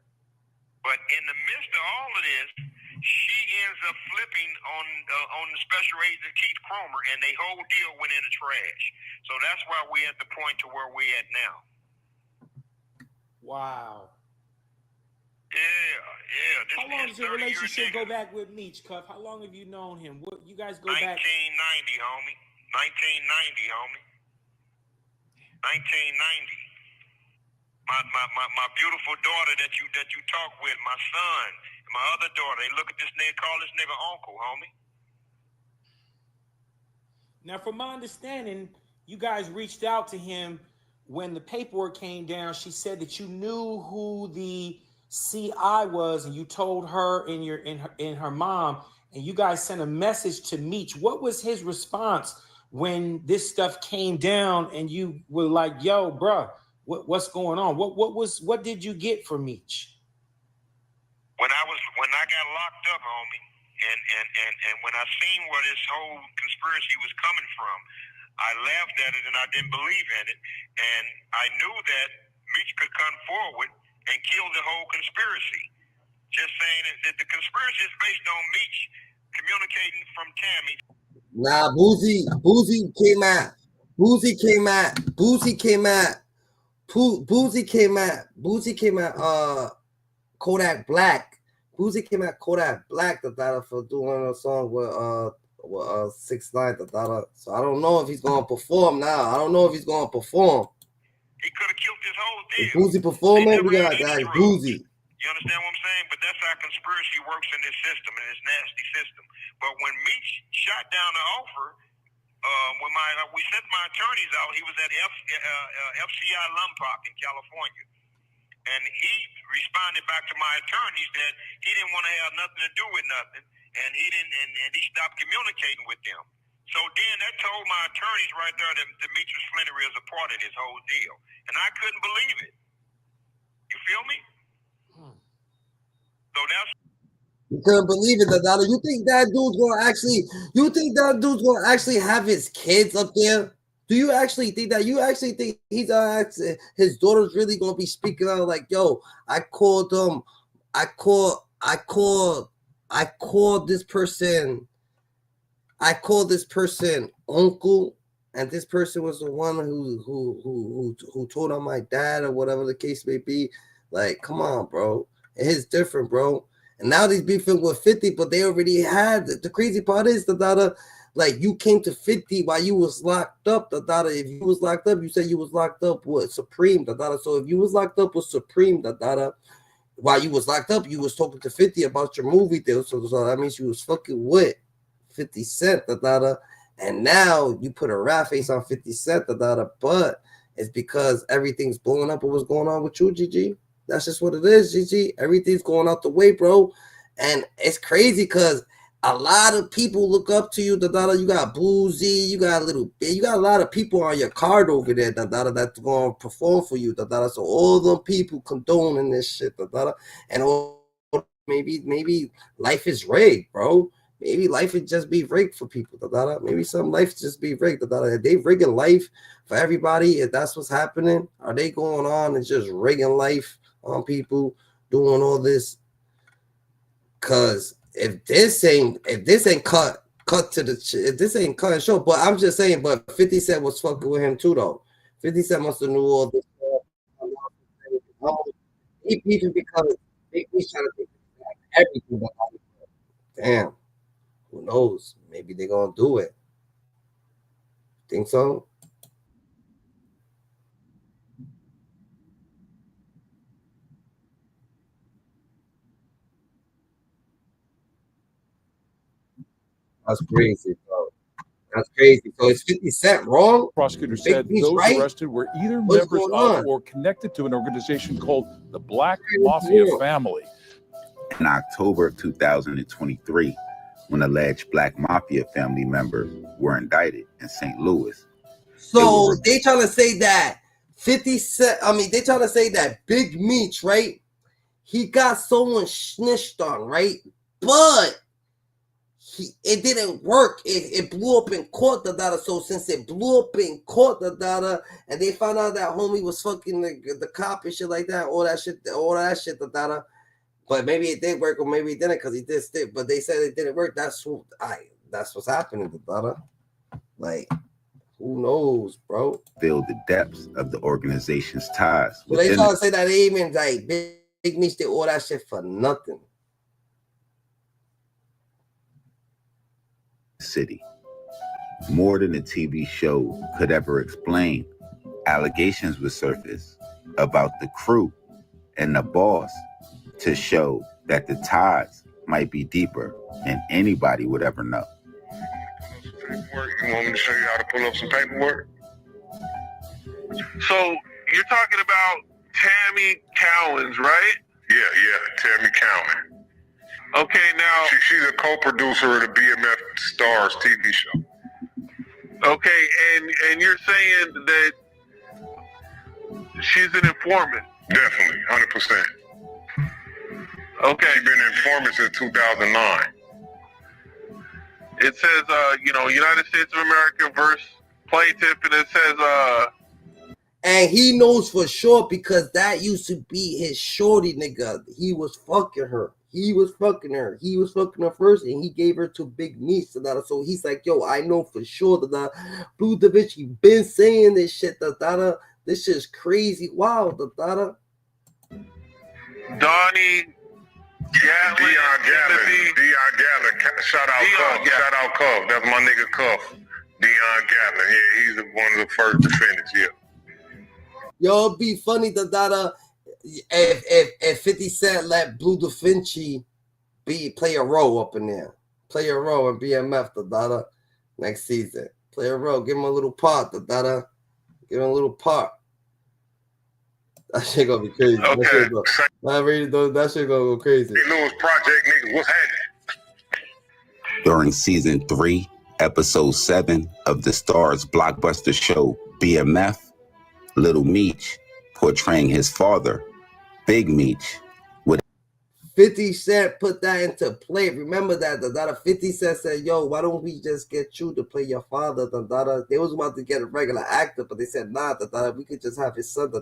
But in the midst of all of this, she ends up flipping on the special agent Keith Cromer, and their whole deal went in the trash. So that's why we're at the point to where we're at now. Wow. Yeah. How long does your relationship go back with Meech, Cuff? How long have you known him? What you guys go 1990, back? 1990, homie. 1990. My beautiful daughter that you talk with, my son, and my other daughter, they look at this nigga, call this nigga uncle, homie. Now, from my understanding, you guys reached out to him when the paperwork came down. She said that you knew who the CI was, and you told her and her mom, and you guys sent a message to Meech. What was his response when this stuff came down, and you were like, "Yo, bruh, what's going on? What did you get from Meech?" When I got locked up, homie, and when I seen where this whole conspiracy was coming from, I laughed at it and I didn't believe in it. And I knew that Meech could come forward and kill the whole conspiracy. Just saying that the conspiracy is based on Meech communicating from Tammy. Nah, Boozy came out. Boozy came at Kodak Black. Boozy came at Kodak Black for doing a song with 6ix9ine. So I don't know if he's gonna perform now. I don't know if he's gonna perform. He could have killed this whole deal. Is Boozy performing? We got that Boozy. You understand what I'm saying? But that's how conspiracy works in this system, in this nasty system. But when Meech shot down the offer, when we sent my attorneys out, he was at FCI Lompoc in California. And he responded back to my attorneys that he didn't want to have nothing to do with nothing, and he stopped communicating with them. So then that told my attorneys right there that Demetrius Flannery is a part of this whole deal. And I couldn't believe it. You feel me? So that's... You couldn't believe it, Dada. You think that dude's gonna actually have his kids up there? Do you actually think that? You actually think he's his daughter's really gonna be speaking out like, yo, I called this person uncle, and this person was the one who told on my dad or whatever the case may be. Like, come on, bro. It's different, bro. And now he's beefing with 50, but they already had the crazy part is like you came to 50 while you was locked up. If you was locked up, you said you was locked up with Supreme. So if you was locked up with Supreme, while you was locked up, you was talking to 50 about your movie deal. So that means you was fucking with 50 Cent, and now you put a rat face on 50 Cent, but it's because everything's blowing up. What's going on with you, GG? That's just what it is, GG. Everything's going out the way, bro. And it's crazy because a lot of people look up to you, You got Boozy, you got a lot of people on your card over there, that's going to perform for you, So all them people condoning this shit, And maybe life is rigged, bro. Maybe life would just be rigged for people, Maybe some life just be rigged, If they rigging life for everybody, if that's what's happening, are they going on and just rigging life on people doing all this? Cause if this ain't cut to if this ain't cut and show, but I'm just saying, but 50 Cent was fucking with him too, though. 50 Cent must have knew all this. He beefing because he's trying to think everything. Damn, who knows? Maybe they're gonna do it. Think so? That's crazy, bro. That's crazy. So it's 50 Cent wrong? Prosecutors said those arrested were either members of or connected to an organization called the Black Mafia Family. In October of 2023, when alleged Black Mafia family members were indicted in St. Louis. So they trying to say that 50 Cent, they trying to say that Big Meech, right? He got someone snitched on, right? But it didn't work. It blew up in court, So since it blew up in court, and they found out that homie was fucking the cop and shit like that, all that shit, But maybe it did work, or maybe it didn't, because he did stick. But they said it didn't work. That's what's happening, Like, who knows, bro? Feel the depths of the organization's ties. So they trying to say that they even like Big Meech did all that shit for nothing. City. More than the TV show could ever explain, allegations would surface about the crew and the boss to show that the ties might be deeper than anybody would ever know. You want me to show you how to pull up some paperwork? So you're talking about Tammy Cowins, right? Yeah, Tammy Cowins. Okay, now she's a co-producer of the BMF Stars TV show. Okay, and you're saying that she's an informant? Definitely, 100%. Okay. She's been an informant since 2009. It says, United States of America versus plaintiff, and it says, and he knows for sure because that used to be his shorty, nigga. He was fucking her. He was fucking her. He was fucking her first, and he gave her to Big Meech. So he's like, yo, I know for sure that Blue Da Vinci been saying this shit. This shit's crazy. Wow, Donnie Gatling. Deion Gatling. Shout out Cuff. That's my nigga Cuff. Deion Gatling. Yeah, he's one of the first defendants. Yeah. Yo, it'd be funny if 50 Cent let Blue Da Vinci play a role up in there. Play a role in BMF, next season. Play a role. Give him a little part, Give him a little part. That shit gonna be crazy. Okay. That shit gonna go crazy. St. Louis Project niggas, what's happening? During season 3, episode 7 of the Starz blockbuster show BMF, Little Meech, portraying his father, Big Meech, would 50 Cent put that into play. Remember that 50 Cent said, yo, why don't we just get you to play your father? They was about to get a regular actor, but they said, nah, we could just have his son,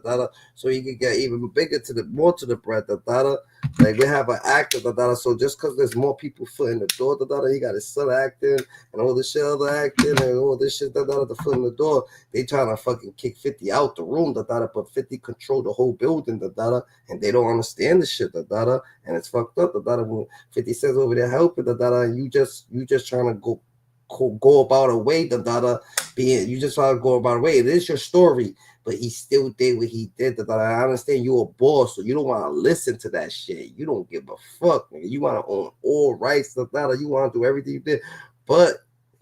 so he could get even bigger more to the bread, Like we have an actor, so just because there's more people foot in the door, he got his son acting and all this shit other acting and all this shit, the foot in the door. They trying to fucking kick 50 out the room, but 50 control the whole building, and they don't understand the shit, and it's fucked up, when 50 Cent's over there helping, and you just trying to go about a way, you just trying to go about a way. It is your story, but he still did what he did. I understand you're a boss, so you don't want to listen to that shit. You don't give a fuck, nigga. You want to own all rights, you want to do everything you did, but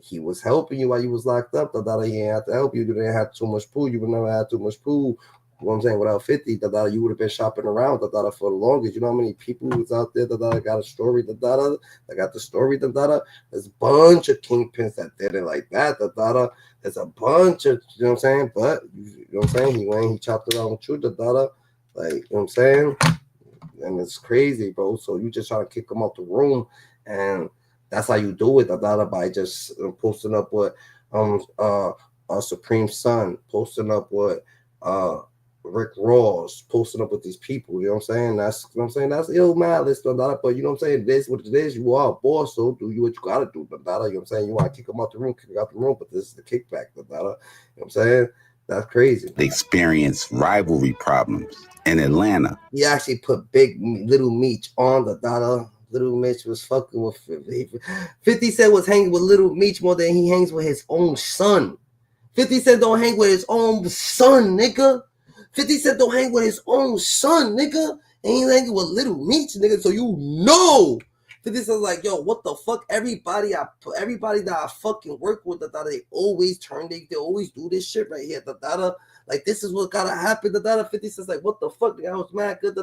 he was helping you while you was locked up. He ain't have to help you. You didn't have too much pool. You would never have too much pool. You know what I'm saying? Without 50, you would have been shopping around for the longest. You know how many people was out there that got a story, that got the story, There's a bunch of kingpins that did it like that, There's a bunch of, you know what I'm saying? But, you know what I'm saying? He chopped it out with you, like, you know what I'm saying? And it's crazy, bro. So you just trying to kick him out the room, and that's how you do it, by just posting up with Supreme Son, posting up with Rick Ross, posting up with these people, you know what I'm saying? That's what I'm saying. That's ill malice, but you know what I'm saying? This what it is. You are a boss, so do you what you gotta do, you know what I'm saying? You want to kick them out the room, but this is the kickback, you know what I'm saying? That's crazy. they experience rivalry problems in Atlanta. He actually put Little Meech on the Little Meech was fucking with 50 Cent was hanging with Little Meech more than he hangs with his own son. 50 Cent don't hang with his own son, nigga. 50 Cent don't hang with his own son, nigga. And he hanging with Little Meech, nigga. So you know, 50 Cent's like, yo, what the fuck? Everybody that I fucking work with, they always they always do this shit right here, Like, this is what gotta happen, 50 Cent's like, what the fuck? I was mad good,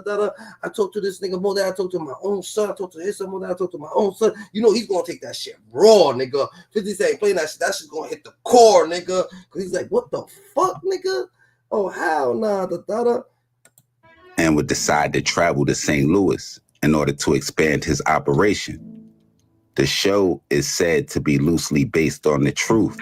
I talked to this nigga more than I talked to my own son. I talked to his son more than I talked to my own son. You know he's gonna take that shit raw, nigga. 50 Cent ain't playing that shit. That shit's gonna hit the core, nigga. Cause he's like, what the fuck, nigga? Oh, hell nah, And would decide to travel to St. Louis in order to expand his operation. The show is said to be loosely based on the truth,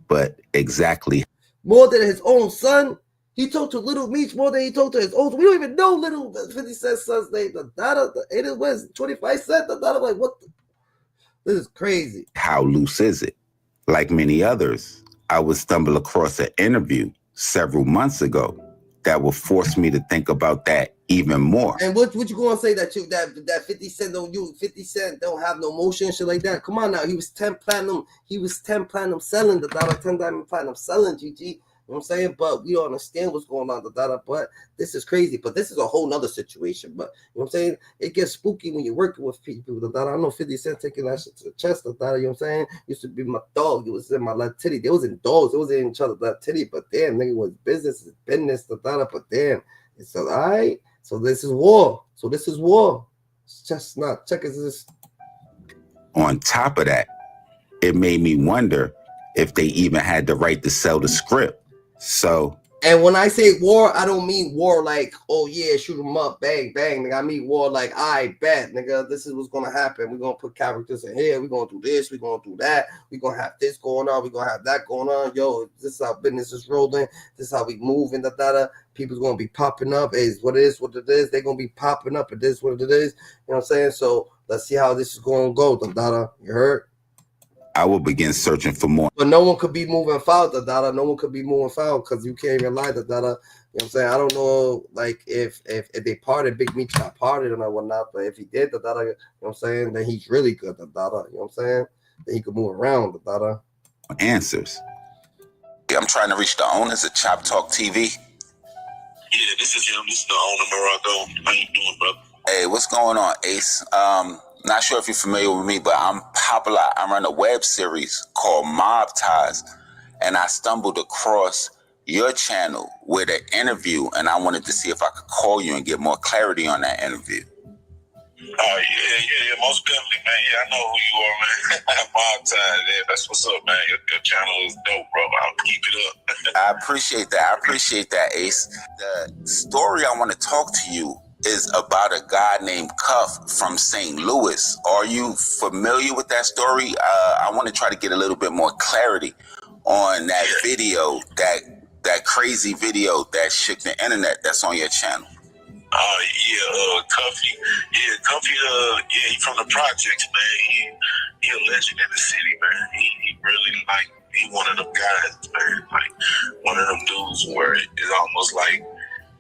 but exactly more than his own son. He talked to Little Meech more than he talked to his own. We don't even know Little 50 Cent's son's name. It was 25 Cent. Like, what? This is crazy. How loose is it? Like many others, I would stumble across an interview several months ago that will force me to think about that even more. And what you gonna say that 50 Cent don't use 50 Cent don't have no motion and shit like that? Come on now, he was 10 platinum selling the $10 diamond platinum selling, GG. You know what I'm saying? But we don't understand what's going on, but this is crazy. But this is a whole nother situation. But you know what I'm saying? It gets spooky when you're working with people. I know 50 Cent taking that shit to the chest, you know what I'm saying? Used to be my dog. It was in my left titty. They wasn't dogs, it was in each other's left titty. But damn, nigga, was business, but damn, it's all right. So this is war. It's just not check as this. On top of that, it made me wonder if they even had the right to sell the script. So And when I say war, I don't mean war like, oh yeah, shoot them up, bang, bang. Nigga. I mean war like, I bet, nigga, this is what's gonna happen. We're gonna put characters in here, we're gonna do this, we're gonna do that, we're gonna have this going on, we're gonna have that going on. Yo, this is how business is rolling, this is how we move and da. People's gonna be popping up. Hey, what it is, they're gonna be popping up, it is what it is. You know what I'm saying? So let's see how this is gonna go, da. You heard? I will begin searching for more. But no one could be moving foul, da. No one could be moving foul because you can't even lie, da. You know what I'm saying? I don't know, like, if they parted, Big Meech got parted or whatnot, but if he did, da. You know what I'm saying? Then he's really good, da. You know what I'm saying? Then he could move around, da. Answers. I'm trying to reach the owners of Chop Talk TV. Yeah, this is him. This is the owner, Morocco. How you doing, brother? Hey, what's going on, Ace? Not sure if you're familiar with me, but I'm popular. I run a web series called Mob Ties, and I stumbled across your channel with an interview, and I wanted to see if I could call you and get more clarity on that interview. Oh, yeah, most definitely, man. Yeah, I know who you are, man. Mob Ties, yeah, that's what's up, man. Your channel is dope, bro. I'll keep it up. I appreciate that, Ace. The story I want to talk to you is about a guy named Cuff from St. Louis. Are you familiar with that story? I want to try to get a little bit more clarity on that video, that crazy video that shook the internet that's on your channel. Cuffy. Yeah, Cuffy, he from the projects, man. He a legend in the city, man. He really, he one of them guys, man. Like, one of them dudes where it's almost like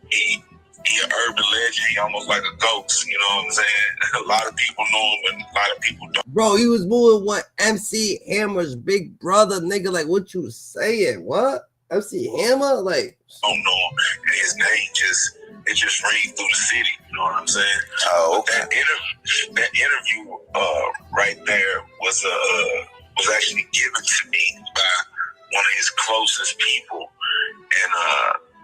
he an urban legend. He almost like a ghost, you know what I'm saying? A lot of people know him and a lot of people don't. Bro, he was moving what? MC Hammer's big brother, nigga. Like, what you saying? What? MC Hammer? Like, don't know him. And his name just rings through the city, you know what I'm saying? Oh, okay. That interview right there was actually given to me by one of his closest people. And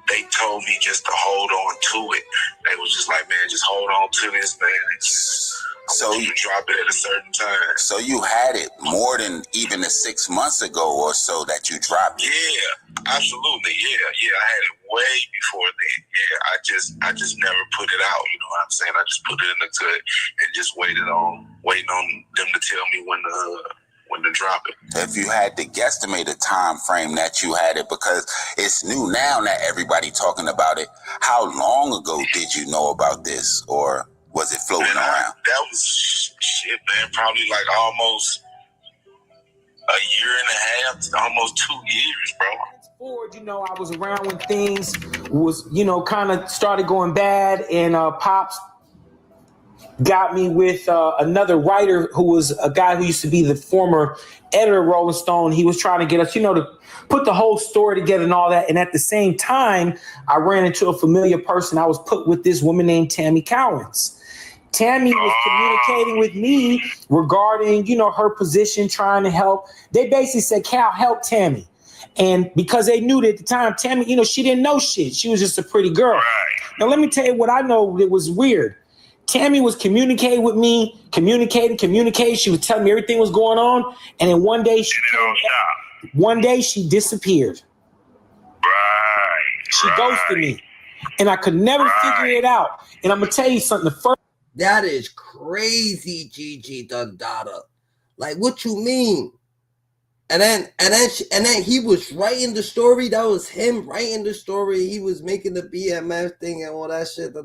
they told me just to hold on to it. They was just like, man, just hold on to this, man. So you drop it at a certain time. So you had it more than even the 6 months ago or so that you dropped it. Yeah, absolutely. Yeah. I had it way before then. Yeah, I just never put it out. You know what I'm saying? I just put it in the cut and just waiting on them to tell me when to drop it. If you had to guesstimate a time frame that you had it, because it's new now that everybody talking about it, how long ago did you know about this, or was it floating around? That was shit, man. Probably like almost a year and a half, almost 2 years, bro. Forward, I was around when things was, kind of started going bad, and Pops got me with another writer who was a guy who used to be the former editor of Rolling Stone. He was trying to get us, to put the whole story together and all that. And at the same time, I ran into a familiar person. I was put with this woman named Tammy Cowins. Tammy was communicating with me regarding, her position, trying to help. They basically said, Cal, help Tammy. And because they knew that at the time, Tammy, she didn't know shit. She was just a pretty girl. Now, let me tell you what I know that was weird. Tammy was communicating with me, communicating. She was telling me everything was going on. And then one day she disappeared. She ghosted me. And I could never figure it out. And I'm going to tell you something. That is crazy, Gigi Dundada. Like, what you mean? And then he was writing the story. That was him writing the story. He was making the BMF thing and all that shit.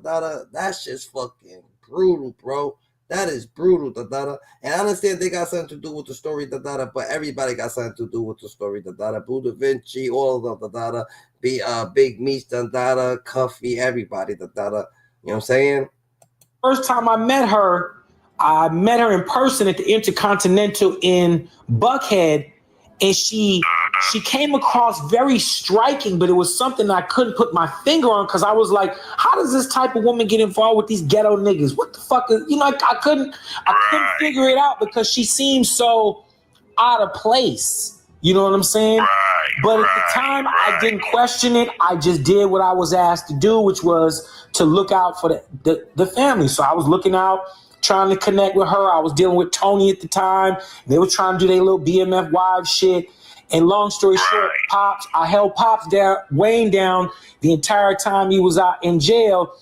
That's just fucking brutal, bro. That is brutal, And I understand they got something to do with the story, but everybody got something to do with the story, Buddha Vinci, all of them, Big Meech, Cuffy, everybody, You know what I'm saying? First time I met her in person at the Intercontinental in Buckhead, and she came across very striking, but it was something I couldn't put my finger on because I was like, how does this type of woman get involved with these ghetto niggas? What the fuck is, I couldn't figure it out because she seemed so out of place. You know what I'm saying? But at the time, I didn't question it. I just did what I was asked to do, which was to look out for the family. So I was looking out, trying to connect with her. I was dealing with Tony at the time. They were trying to do their little BMF wives shit. And long story short, I held Wayne down the entire time he was out in jail.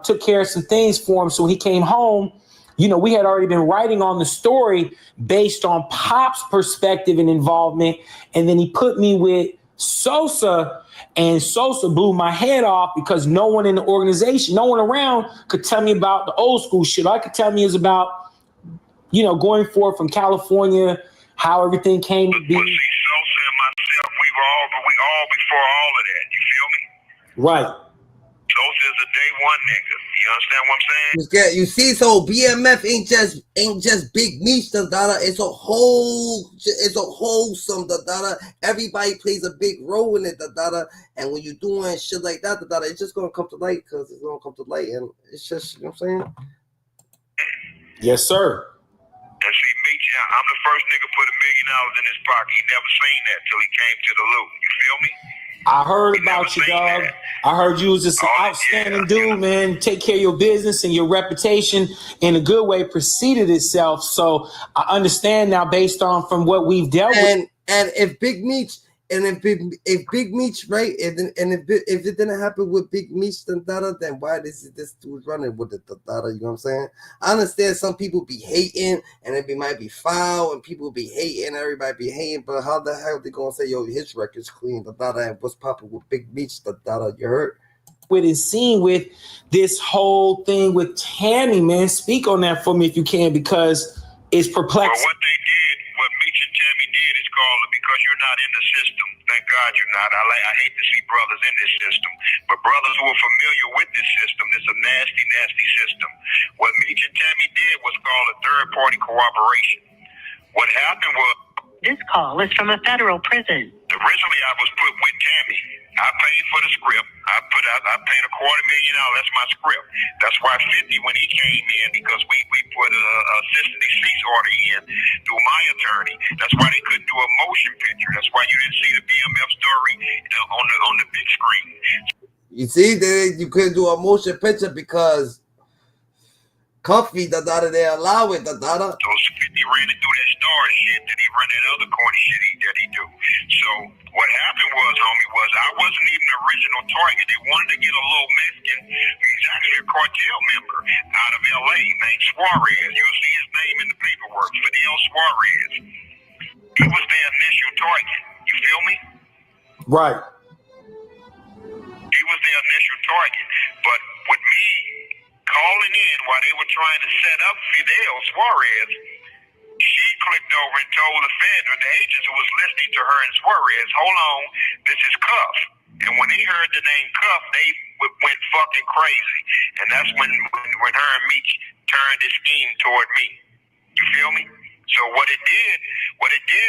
Took care of some things for him. So when he came home, we had already been writing on the story based on Pop's perspective and involvement. And then he put me with Sosa, and Sosa blew my head off because no one in the organization, no one around could tell me about the old school shit. All I could tell me is about, going forward from California, how everything came to be. But see, Sosa and myself, we all before all of that. You feel me? Right. Sosa is a day one nigga. You understand what I'm saying? You see, so BMF ain't just Big Meech, it's a wholesome, everybody plays a big role in it, and when you're doing shit like that, it's just gonna come to light, because it's gonna come to light, and it's just, you know what I'm saying? Yes, sir. And see, Meech, I'm the first nigga put $1 million in his pocket. He never seen that till he came to the loot. You feel me? I heard about you, dog. I heard you was just an outstanding dude, man. Take care of your business, and your reputation in a good way preceded itself. So I understand now, based on from what we've dealt with. And if Big Meech, and if Big Meech, right, if it didn't happen with Big Meech, then why this dude running with it, you know what I'm saying? I understand some people be hating, and it might be foul, and people be hating, everybody be hating, but how the hell they gonna say, yo, his record's clean, and what's popping with Big Meech, you heard? With his scene with this whole thing with Tammy, man, speak on that for me if you can, because it's perplexing. Well, what Meech and Tammy did is called it because you're not in the system. Thank God you're not. I hate to see brothers in this system, but brothers who are familiar with this system, it's a nasty, nasty system. What Meech and Tammy did was called a third-party cooperation. What happened was, this call is from a federal prison. Originally, I was put with Tammy. I paid for the script. I paid $250,000. That's my script. That's why 50 when he came in, because we put a assistant cease order in through my attorney. That's why they couldn't do a motion picture. That's why you didn't see the BMF story on the big screen. You see, you couldn't do a motion picture because Cuffy, they allow it, Those 50 ran it through that star shit that he run that other corny shit that he do. So what happened was, homie, I wasn't even the original target. They wanted to get a little Mexican. He's actually a cartel member out of LA named Suarez. You'll see his name in the paperwork, Fidel Suarez. He was their initial target. You feel me? Right. He was their initial target. But with me calling in while they were trying to set up Fidel Suarez, she clicked over and told the agents who was listening to her and Suarez, hold on, this is Cuff. And when they heard the name Cuff, they went fucking crazy. And that's when her and Meech turned this scheme toward me. You feel me? So what it did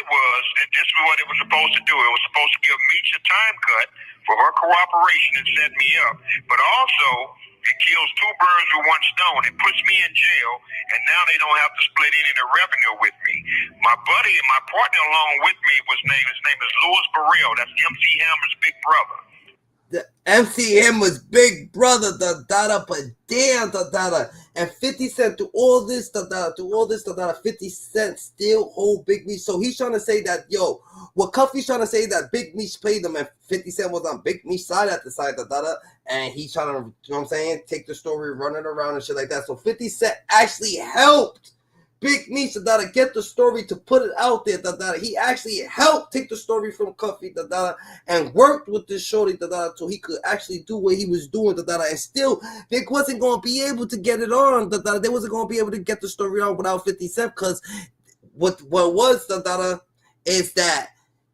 was, this is what it was supposed to do. It was supposed to give Meech a time cut for her cooperation and set me up. But also, it kills two birds with one stone. It puts me in jail, and now they don't have to split any of the revenue with me. My buddy and my partner along with me, his name is Louis Burrell. That's MC Hammer's big brother. The MC Hammer's big brother, but damn, and 50 Cent through all this, 50 Cent still hold Big Meech. So he's trying to say that, yo, what Cuffy's trying to say that Big Meech played them, and 50 Cent was on Big Meech's side at the side, and he's trying to, you know what I'm saying, take the story, run it around and shit like that. So 50 Cent actually helped Big Meech to get the story, to put it out there. He actually helped take the story from Cuffy and worked with this shorty so he could actually do what he was doing. And still, Big wasn't going to be able to get it on. They wasn't going to be able to get the story on without 50 Cent, because what was is that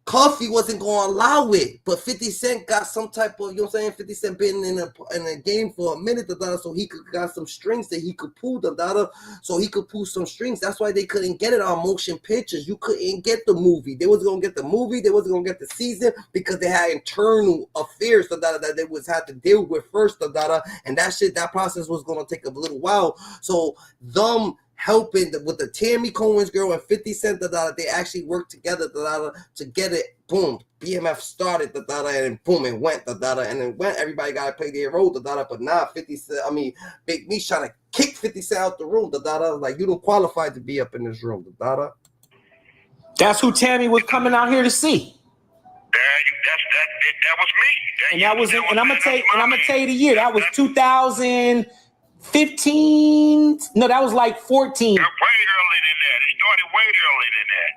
Cuffy wasn't going to allow it, but 50 Cent got some type of, you know what I'm saying, 50 Cent been in a game for a minute, so he got some strings that he could pull, so he could pull some strings. That's why they couldn't get it on motion pictures. You couldn't get the movie. They wasn't going to get the movie. They wasn't going to get the season, because they had internal affairs that they was had to deal with first, and that process was going to take a little while. So them helping with the Tammy Cowins girl and 50 Cent, they actually worked together to get it. Boom, BMF started, and boom, it went, and then went. Everybody got to play their role, but now 50 Cent, Big Meech trying to kick 50 Cent out the room, like, you don't qualify to be up in this room, That's who Tammy was coming out here to see. That was me. And that was, and I'm gonna tell you the year. That was 2015. No, that was like 14. Way early than that. It started way early than that.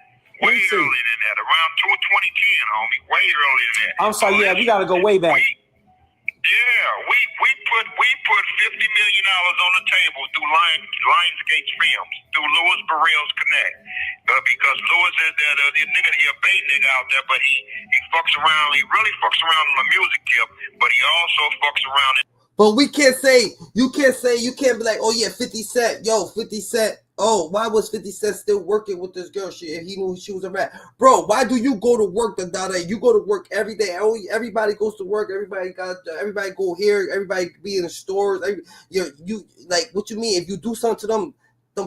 Way early than that. Around 2010, homie. Way early than that. I'm sorry. Yeah, we gotta go way back. We put $50 million on the table through Lionsgate Films, through Louis Burrell's Connect. Because Louis is the nigga, he a bait nigga out there, but he fucks around. He really fucks around on the music tip, but he also fucks around. But we can't say, you can't be like, oh yeah, 50 Cent, yo, 50 Cent. Oh, why was 50 Cent still working with this girl? He knew she was a rat. Bro, why do you go to work, Dada? You go to work every day. Everybody goes to work. Everybody go here. Everybody be in the stores. You like, what you mean? If you do something to them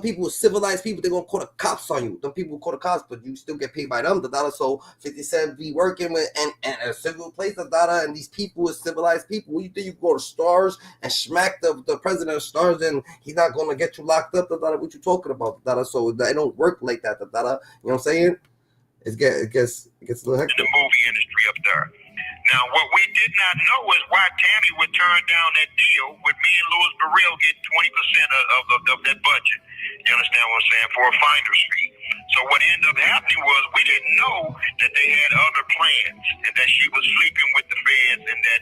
people, civilized people, they're gonna call the cops on you. Them people call the cops, but you still get paid by them, Dada. So 50 Cent be working with and a civil place, Dada, and these people is civilized people. What you think you go to stars and smack the president of stars and he's not gonna get you locked up, Dada? What you talking about, Dada? So it don't work like that, Dada. You know what I'm saying? It gets a little hectic. In the movie industry up there. Now, what we did not know is why Tammy would turn down that deal with me and Louis Burrell getting 20% of that budget. You understand what I'm saying? For a finder's fee. So what ended up happening was we didn't know that they had other plans and that she was sleeping with the feds and that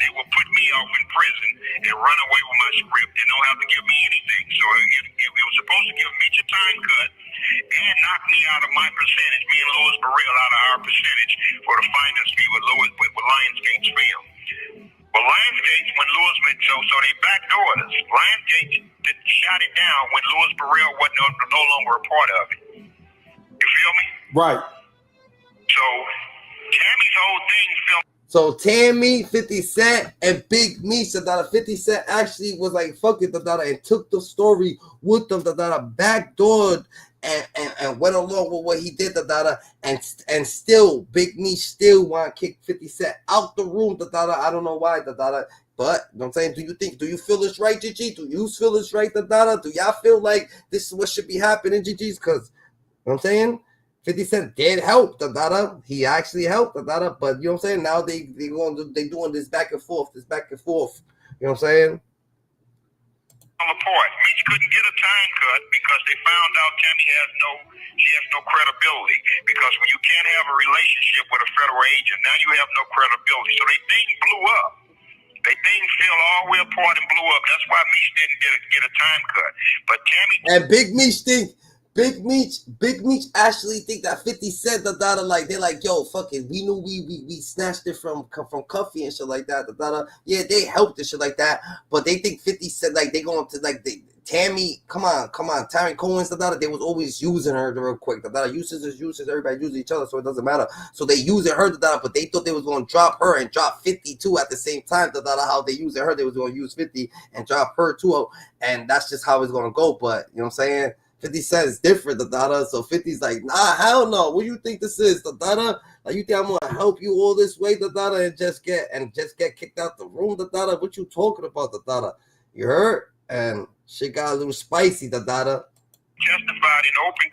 they would put me off in prison and run away with my script and don't have to give me anything. So it was supposed to give Meech a time cut and knock me out of my percentage, me and Louis Burrell out of our percentage for the finder's fee with Lionsgate's film. But Lionsgate, when Louis went, so they backdoored us. Lionsgate shot it down when Louis Burrell was no longer a part of it. You feel me? Right. So Tammy's whole thing filmed. So Tammy, 50 Cent, and Big Meech, 50 Cent actually was like, fuck it, and took the story with them, backdoored and went along with what he did, and still Big Meech still want to kick 50 Cent out the room, I don't know why, but you know what I'm saying, do you feel this right, Gigi? Do you feel this right, do y'all feel like this is what should be happening, Gigi's? Because you know what I'm saying, 50 Cent did help, he actually helped, but you know what I'm saying, now they doing this back and forth, you know what I'm saying? Apart. Meech couldn't get a time cut because they found out Tammy has no credibility, because when you can't have a relationship with a federal agent, now you have no credibility. So they thing blew up. They thing fell all the way apart and blew up. That's why Meech didn't get a time cut. But Tammy and Big Meech actually think that 50 Cent, like they're like, yo, fuck it, we knew we snatched it from Cuffy and shit like that, yeah, they helped and shit like that, but they think 50 Cent, like they going to like Tammy, come on, Tammy Cowins, they was always using her real quick, uses, everybody uses each other, so it doesn't matter, so they using her, but they thought they was going to drop her and drop 50 too at the same time, how they using her, they was going to use 50 and drop her too, and that's just how it's going to go, but you know what I'm saying, 50 Cent is different, so 50's like, nah, hell no. What do you think this is, Like, you think I'm gonna help you all this way, and just get kicked out the room, What you talking about, You heard? And shit got a little spicy, Justified in open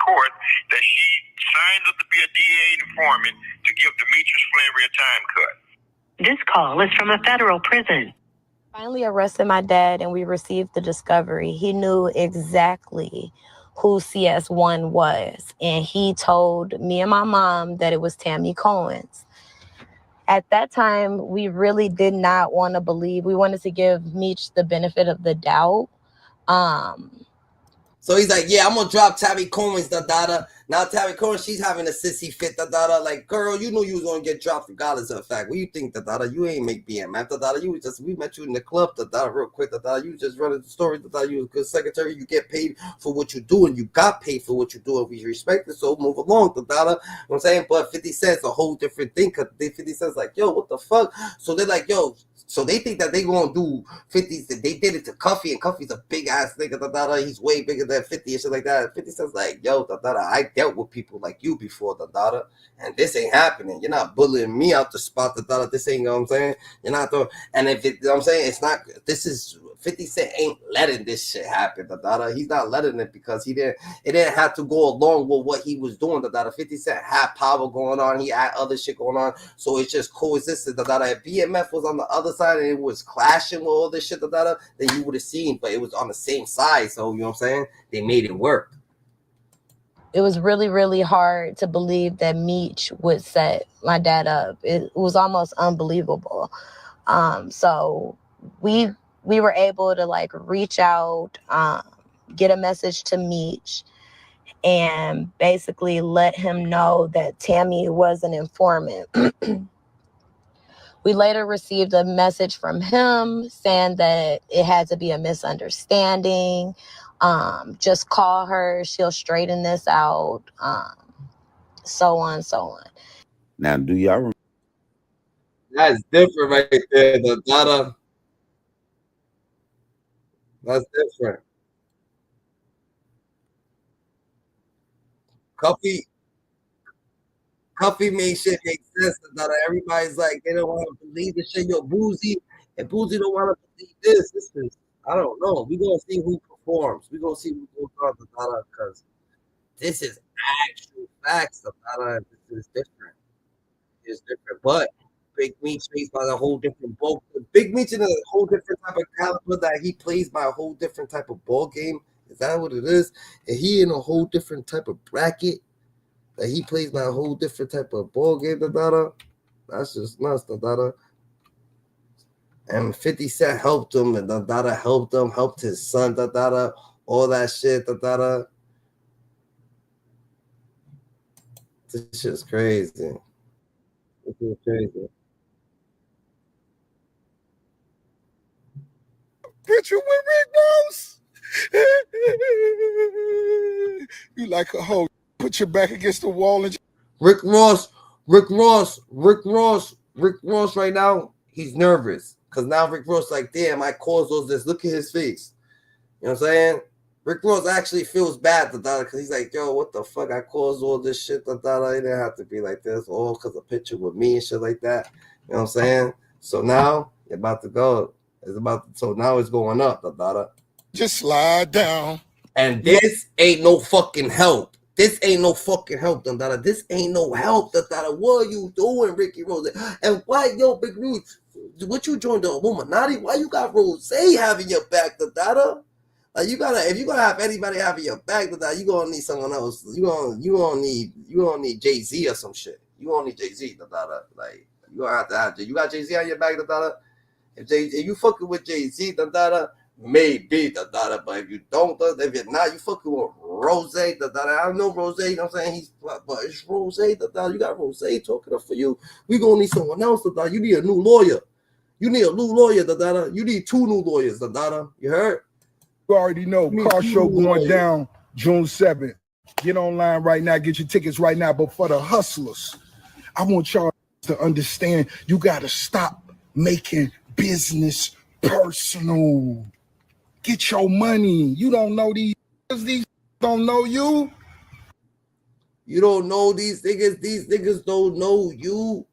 court that she signed up to be a DA informant to give Demetrius Flannery a time cut. This call is from a federal prison. Finally arrested my dad and we received the discovery. He knew exactly who CS1 was, and he told me and my mom that it was Tammy Cowins. At that time, we really did not want to believe. We wanted to give Meech the benefit of the doubt. So he's like, yeah, I'm gonna drop Tammy Cowins, Now Tammy Cowins, she's having a sissy fit, Like, girl, you knew you was gonna get dropped regardless of the fact. What you think, You ain't make BM, You was just, we met you in the club, real quick, You just running the story, You was a good secretary. You get paid for what you do, and you got paid for what you do, and we respect it. So move along, You know what I'm saying? But 50 Cent's a whole different thing, because 50 Cent's like, yo, what the fuck? So they're like, yo. So they think that they gonna do 50s. They did it to Cuffy, and Cuffy's a big ass nigga. He's way bigger than 50 and shit like that. 50 Cent's like, yo, I dealt with people like you before, and this ain't happening. You're not bullying me out the spot, This ain't, you know what I'm saying? You're not throwing. And if it, you know what I'm saying, it's not. This is 50 Cent ain't letting this shit happen. He's not letting it because it didn't have to go along with what he was doing. 50 Cent had power going on. He had other shit going on. So it's just coexisted. If BMF was on the other side and it was clashing with all this shit, then you would have seen, but it was on the same side. So, you know what I'm saying? They made it work. It was really, really hard to believe that Meech would set my dad up. It was almost unbelievable. So we were able to like reach out, get a message to Meech, and basically let him know that Tammy was an informant. We later received a message from him saying that it had to be a misunderstanding. Just call her, she'll straighten this out. So on, so on. Now, do y'all remember? That's different right there, That's different. Cuffy made shit make sense. Everybody's like, they don't want to believe the shit. Yo, Boozy, and Boozy don't want to believe this. This is, I don't know. We're going to see who performs. We're going to see who goes on, because this is actual facts. This is different. It's different. But Big Meech plays by a whole different ball. Big Meech in a whole different type of caliber that he plays by a whole different type of ball game. Is that what it is? And he in a whole different type of bracket. That he plays by a whole different type of ball game, That's just nuts, And 50 Cent helped him, and helped him, helped his son, all that shit, This shit's crazy. This is crazy. Picture with Rick Ross. You like a hoe. Put your back against the wall and Rick Ross right now, he's nervous. Because now Rick Ross like, damn, I caused all this. Look at his face. You know what I'm saying? Rick Ross actually feels bad, because he's like, yo, what the fuck? I caused all this shit, It didn't have to be like this. All because of a picture with me and shit like that. You know what I'm saying? So now, you're about to go. So now it's going up, Just slide down. And this ain't no fucking help. This ain't no fucking help, This ain't no help, What are you doing, Ricky Rose? And why, yo, Big Meech, what you joined the Illuminati? Why you got Rose having your back, Like if you gonna have anybody having your back, you gonna need someone else. You gonna need Jay-Z or some shit. You gonna need Jay-Z, Like you gonna have to you got Jay-Z on your back, If you fucking with Jay-Z, maybe, but if you don't, if you're not, you fucking with Rose, I don't know Rose, you know what I'm saying? But it's Rose, you got Rose talking for you. We gonna need someone else, You need a new lawyer. You need a new lawyer, You need 2 new lawyers, You heard? You already know, car show going down June 7th. Get online right now, get your tickets right now. But for the hustlers, I want y'all to understand, you gotta stop making business personal. Get your money. You don't know these don't know you. You don't know these niggas don't know you.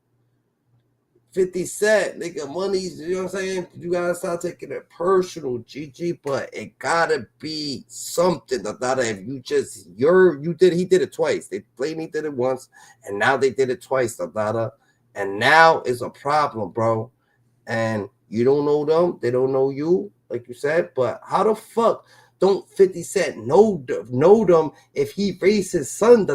50 Cent, nigga, money's, you know what I'm saying? You gotta start taking it personal, GG, but it gotta be something. If you just, he did it twice. They claim he did it once, and now they did it twice, and now it's a problem, bro. And you don't know them, they don't know you, like you said, but how the fuck don't 50 Cent know them if he raised his son,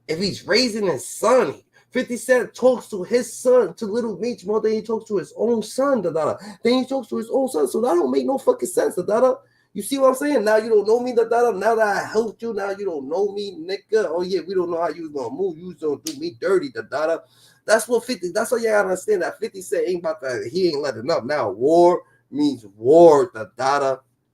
If he's raising his son, 50 Cent talks to his son, to Little Meech, more than he talks to his own son, Then he talks to his own son, so that don't make no fucking sense, You see what I'm saying? Now you don't know me, Now that I helped you, now you don't know me, nigga. Oh yeah, we don't know how you was gonna move. You was gonna do me dirty, That's what 50. That's what you gotta understand. That 50 Cent ain't about that. He ain't letting up. Now war means war,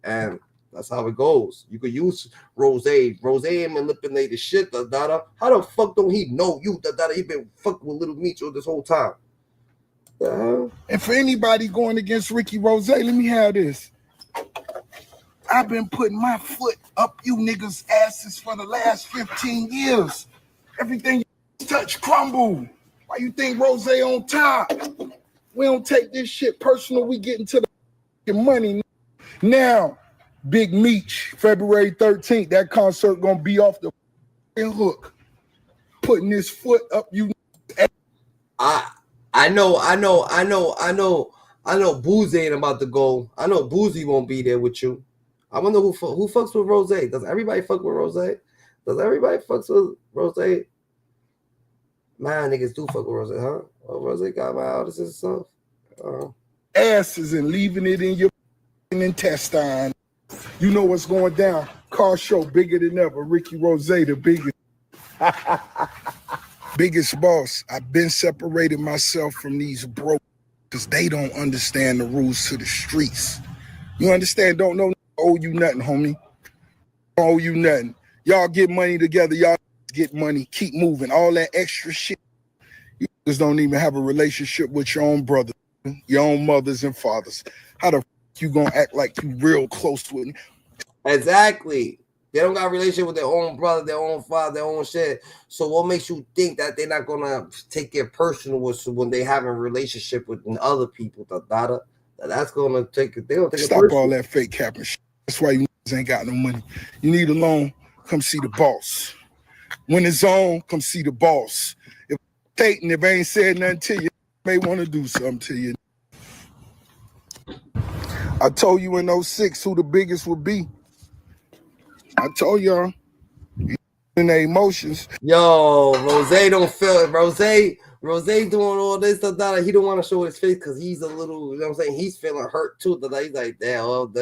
and that's how it goes. You could use Rose manipulated shit, How the fuck don't he know you, He been fucking with Little Meech all this whole time. And for anybody going against Ricky Rose, let me have this. I've been putting my foot up you niggas' asses for the last 15 years. Everything you touch crumble. Why you think Rose on top? We don't take this shit personal. We get into the money. Now, Big Meech, February 13th, that concert gonna be off the hook. Putting his foot up, you. I know Boozy ain't about to go. I know Boozy won't be there with you. I wonder who fucks with Rose. Does everybody fuck with Rose? Does everybody fucks with Rose? Man, niggas do fuck with Rose, huh? Oh, Rose got my artists and stuff. Asses and leaving it in your intestine. You know what's going down. Car show bigger than ever. Ricky Rose, the biggest. Biggest boss. I've been separating myself from these broke because they don't understand the rules to the streets. You understand? Don't owe you nothing, homie. Don't owe you nothing. Y'all get money together. Y'all get money. Keep moving. All that extra shit. You just don't even have a relationship with your own brothers, your own mothers and fathers. How the you gonna act like you real close with me? Exactly. They don't got a relationship with their own brother, their own father, their own shit. So what makes you think that they're not gonna take it personal when they have a relationship with other people? That's gonna take it. They don't take Stop it all that fake capping shit. That's why you ain't got no money. You need a loan. Come see the boss. When it's on, come see the boss. If I ain't said nothing to you, may want to do something to you. I told you in 06 who the biggest would be. I told y'all. In their emotions. Yo, Rose don't feel it. Rose doing all this, he don't want to show his face because he's a little, you know what I'm saying? He's feeling hurt too. He's like, damn,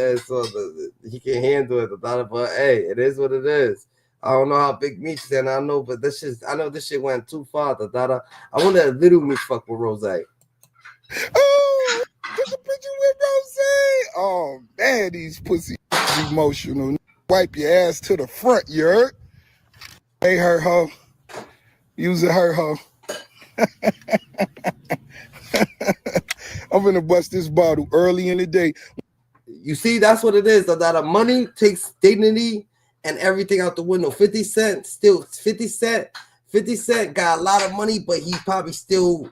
he can't handle it. But hey, it is what it is. I don't know how Big Meech is, and I know this shit went too far. I wonder if Little Meech fuck with Rose. Oh, took a picture with Rose. Oh man, these pussy emotional. Wipe your ass to the front, you heard? Hey, her hoe. Use it, her hoe. I'm gonna bust this bottle early in the day. You see, that's what it is. That money takes dignity and everything out the window. 50 Cent got a lot of money, but he probably still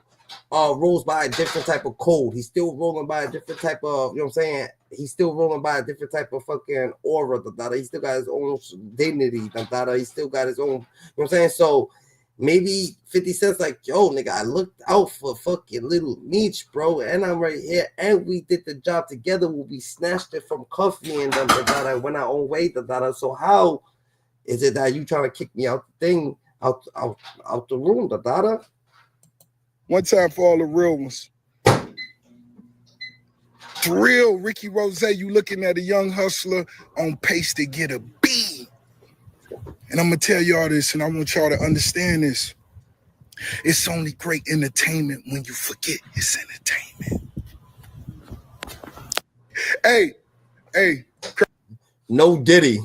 rolls by a different type of code. He's still rolling by a different type of, you know what I'm saying? He's still rolling by a different type of fucking aura. He still got his own dignity. He still got his own, you know what I'm saying? So maybe 50 Cent's like, yo, nigga, I looked out for fucking Little Meech, bro, and I'm right here, and we did the job together. We snatched it from Cuffy and I went our own way. So how is it that you trying to kick me out the thing, out the room? One time for all the real ones. For real, Ricky Rose, you looking at a young hustler on pace to get a B. And I'm going to tell y'all this, and I want y'all to understand this. It's only great entertainment when you forget it's entertainment. Hey. No Diddy.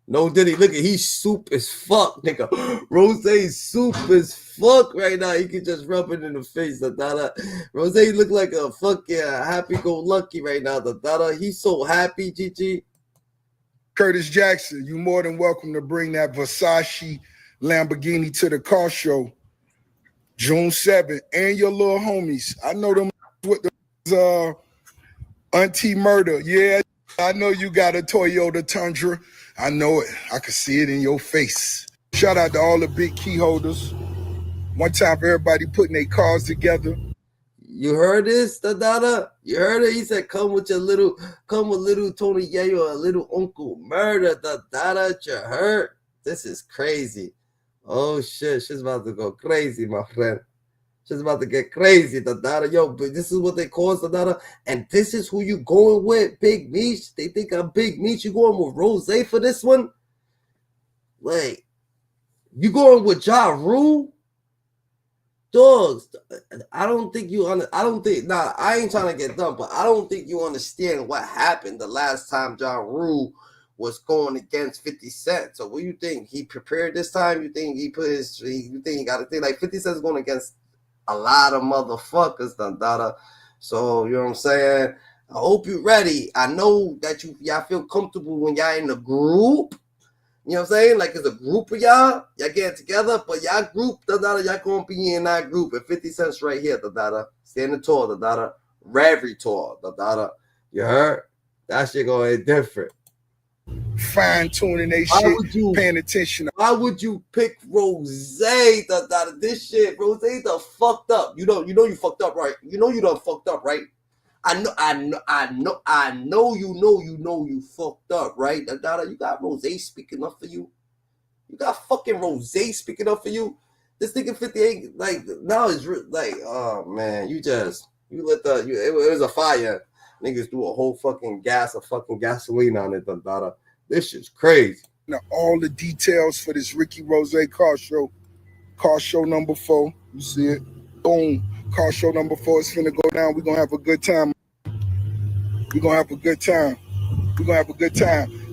Look at he's soup as fuck, nigga. Rose soup as fuck right now. He can just rub it in the face. Rose look like a fucking happy-go-lucky right now. He's so happy, GG. Curtis Jackson, you more than welcome to bring that Versace Lamborghini to the car show June 7th, and your little homies. I know them with the Auntie Murder. Yeah, I know you got a Toyota Tundra. I know it. I can see it in your face. Shout out to all the big key holders. One time for everybody putting their cars together. You heard this, You heard it? He said, come with little Tony Yayo, a little Uncle Murder, You heard? This is crazy. Oh shit, she's about to go crazy, my friend. She's about to get crazy, Yo, but this is what they call us, and this is who you going with, Big Meech. They think I'm Big Meech. You going with Rose for this one? Like, you going with Ja Rule? Dogs, I don't think you I ain't trying to get dumb, but I don't think you understand what happened the last time Ja Rule was going against 50 Cent. So what do you think? He prepared this time? You think he got a thing like 50 Cent's going against a lot of motherfuckers, So you know what I'm saying? I hope you're ready. I know that y'all feel comfortable when y'all in the group. You know what I'm saying? Like it's a group of y'all getting together, but y'all group, y'all gonna be in that group. And 50 Cent's right here, standing tall, Reverie tall, You heard? That shit gonna hit different. Fine tuning they shit, paying attention. Why would you pick Rose? This shit, Rose, the fucked up. You know you fucked up, right? You know you done fucked up, right? I know you fucked up, right? You got Rose speaking up for you. You got fucking Rose speaking up for you. This nigga 58, like now it's like, oh man, it was a fire. Niggas do a whole fucking gasoline on it, This shit's crazy. Now, all the details for this Ricky Rose car show number 4. You see it? Boom. Car show number 4 is finna go down. We're gonna have a good time.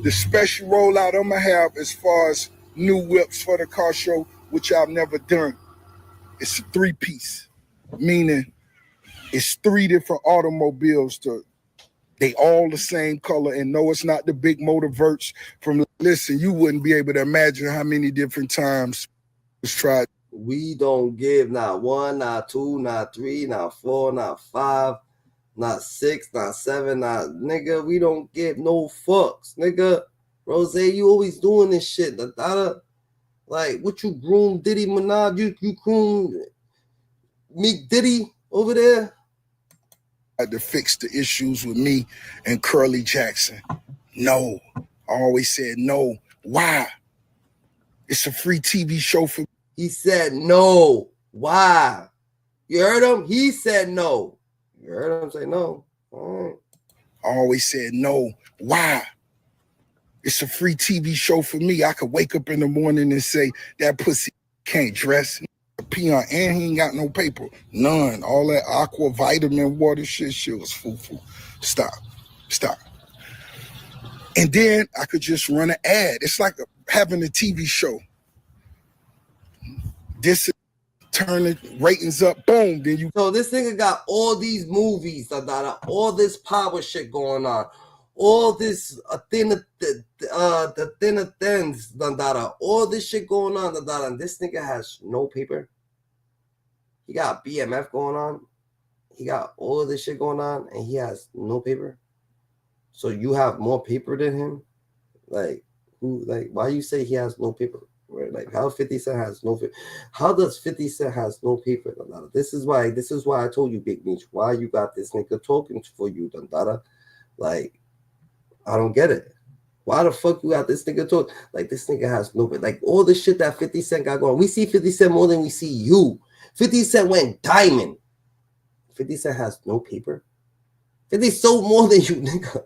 The special rollout I'm gonna have as far as new whips for the car show, which I've never done. It's a 3-piece, meaning it's 3 different automobiles. They all the same color, and no, it's not the big motor verts from. Listen, you wouldn't be able to imagine how many different times it's tried. We don't give not 1, not 2, not 3, not 4, not 5, not 6, not 7, not nigga. We don't give no fucks, nigga. Rose, you always doing this shit. Like what you groom Diddy Minaj? You groom Meek Diddy over there? To fix the issues with me and Curly Jackson. No. I always said no. Why? It's a free TV show for me. He said no. Why? You heard him? He said no. You heard him say no. All right. I always said no. Why? It's a free TV show for me. I could wake up in the morning and say, that pussy can't dress. Peon, and he ain't got no paper. None. All that aqua vitamin water shit was foo-foo. Stop. And then I could just run an ad. It's like having a TV show. This is turning ratings up, boom. Then you. So this nigga got all these movies, all this power shit going on, all this thinner thins, all this shit going on, and this nigga has no paper. He got BMF going on. He got all of this shit going on, and he has no paper. So you have more paper than him? Like, who? Like, why you say he has no paper? Right? Like, how 50 Cent has no paper? How does 50 Cent has no paper? This is why I told you, Big Meech, why you got this nigga talking for you, Like, I don't get it. Why the fuck you got this nigga talk? Like, this nigga has no paper. Like, all the shit that 50 Cent got going. We see 50 Cent more than we see you. 50 Cent went diamond. 50 Cent has no paper. 50 sold more than you, nigga.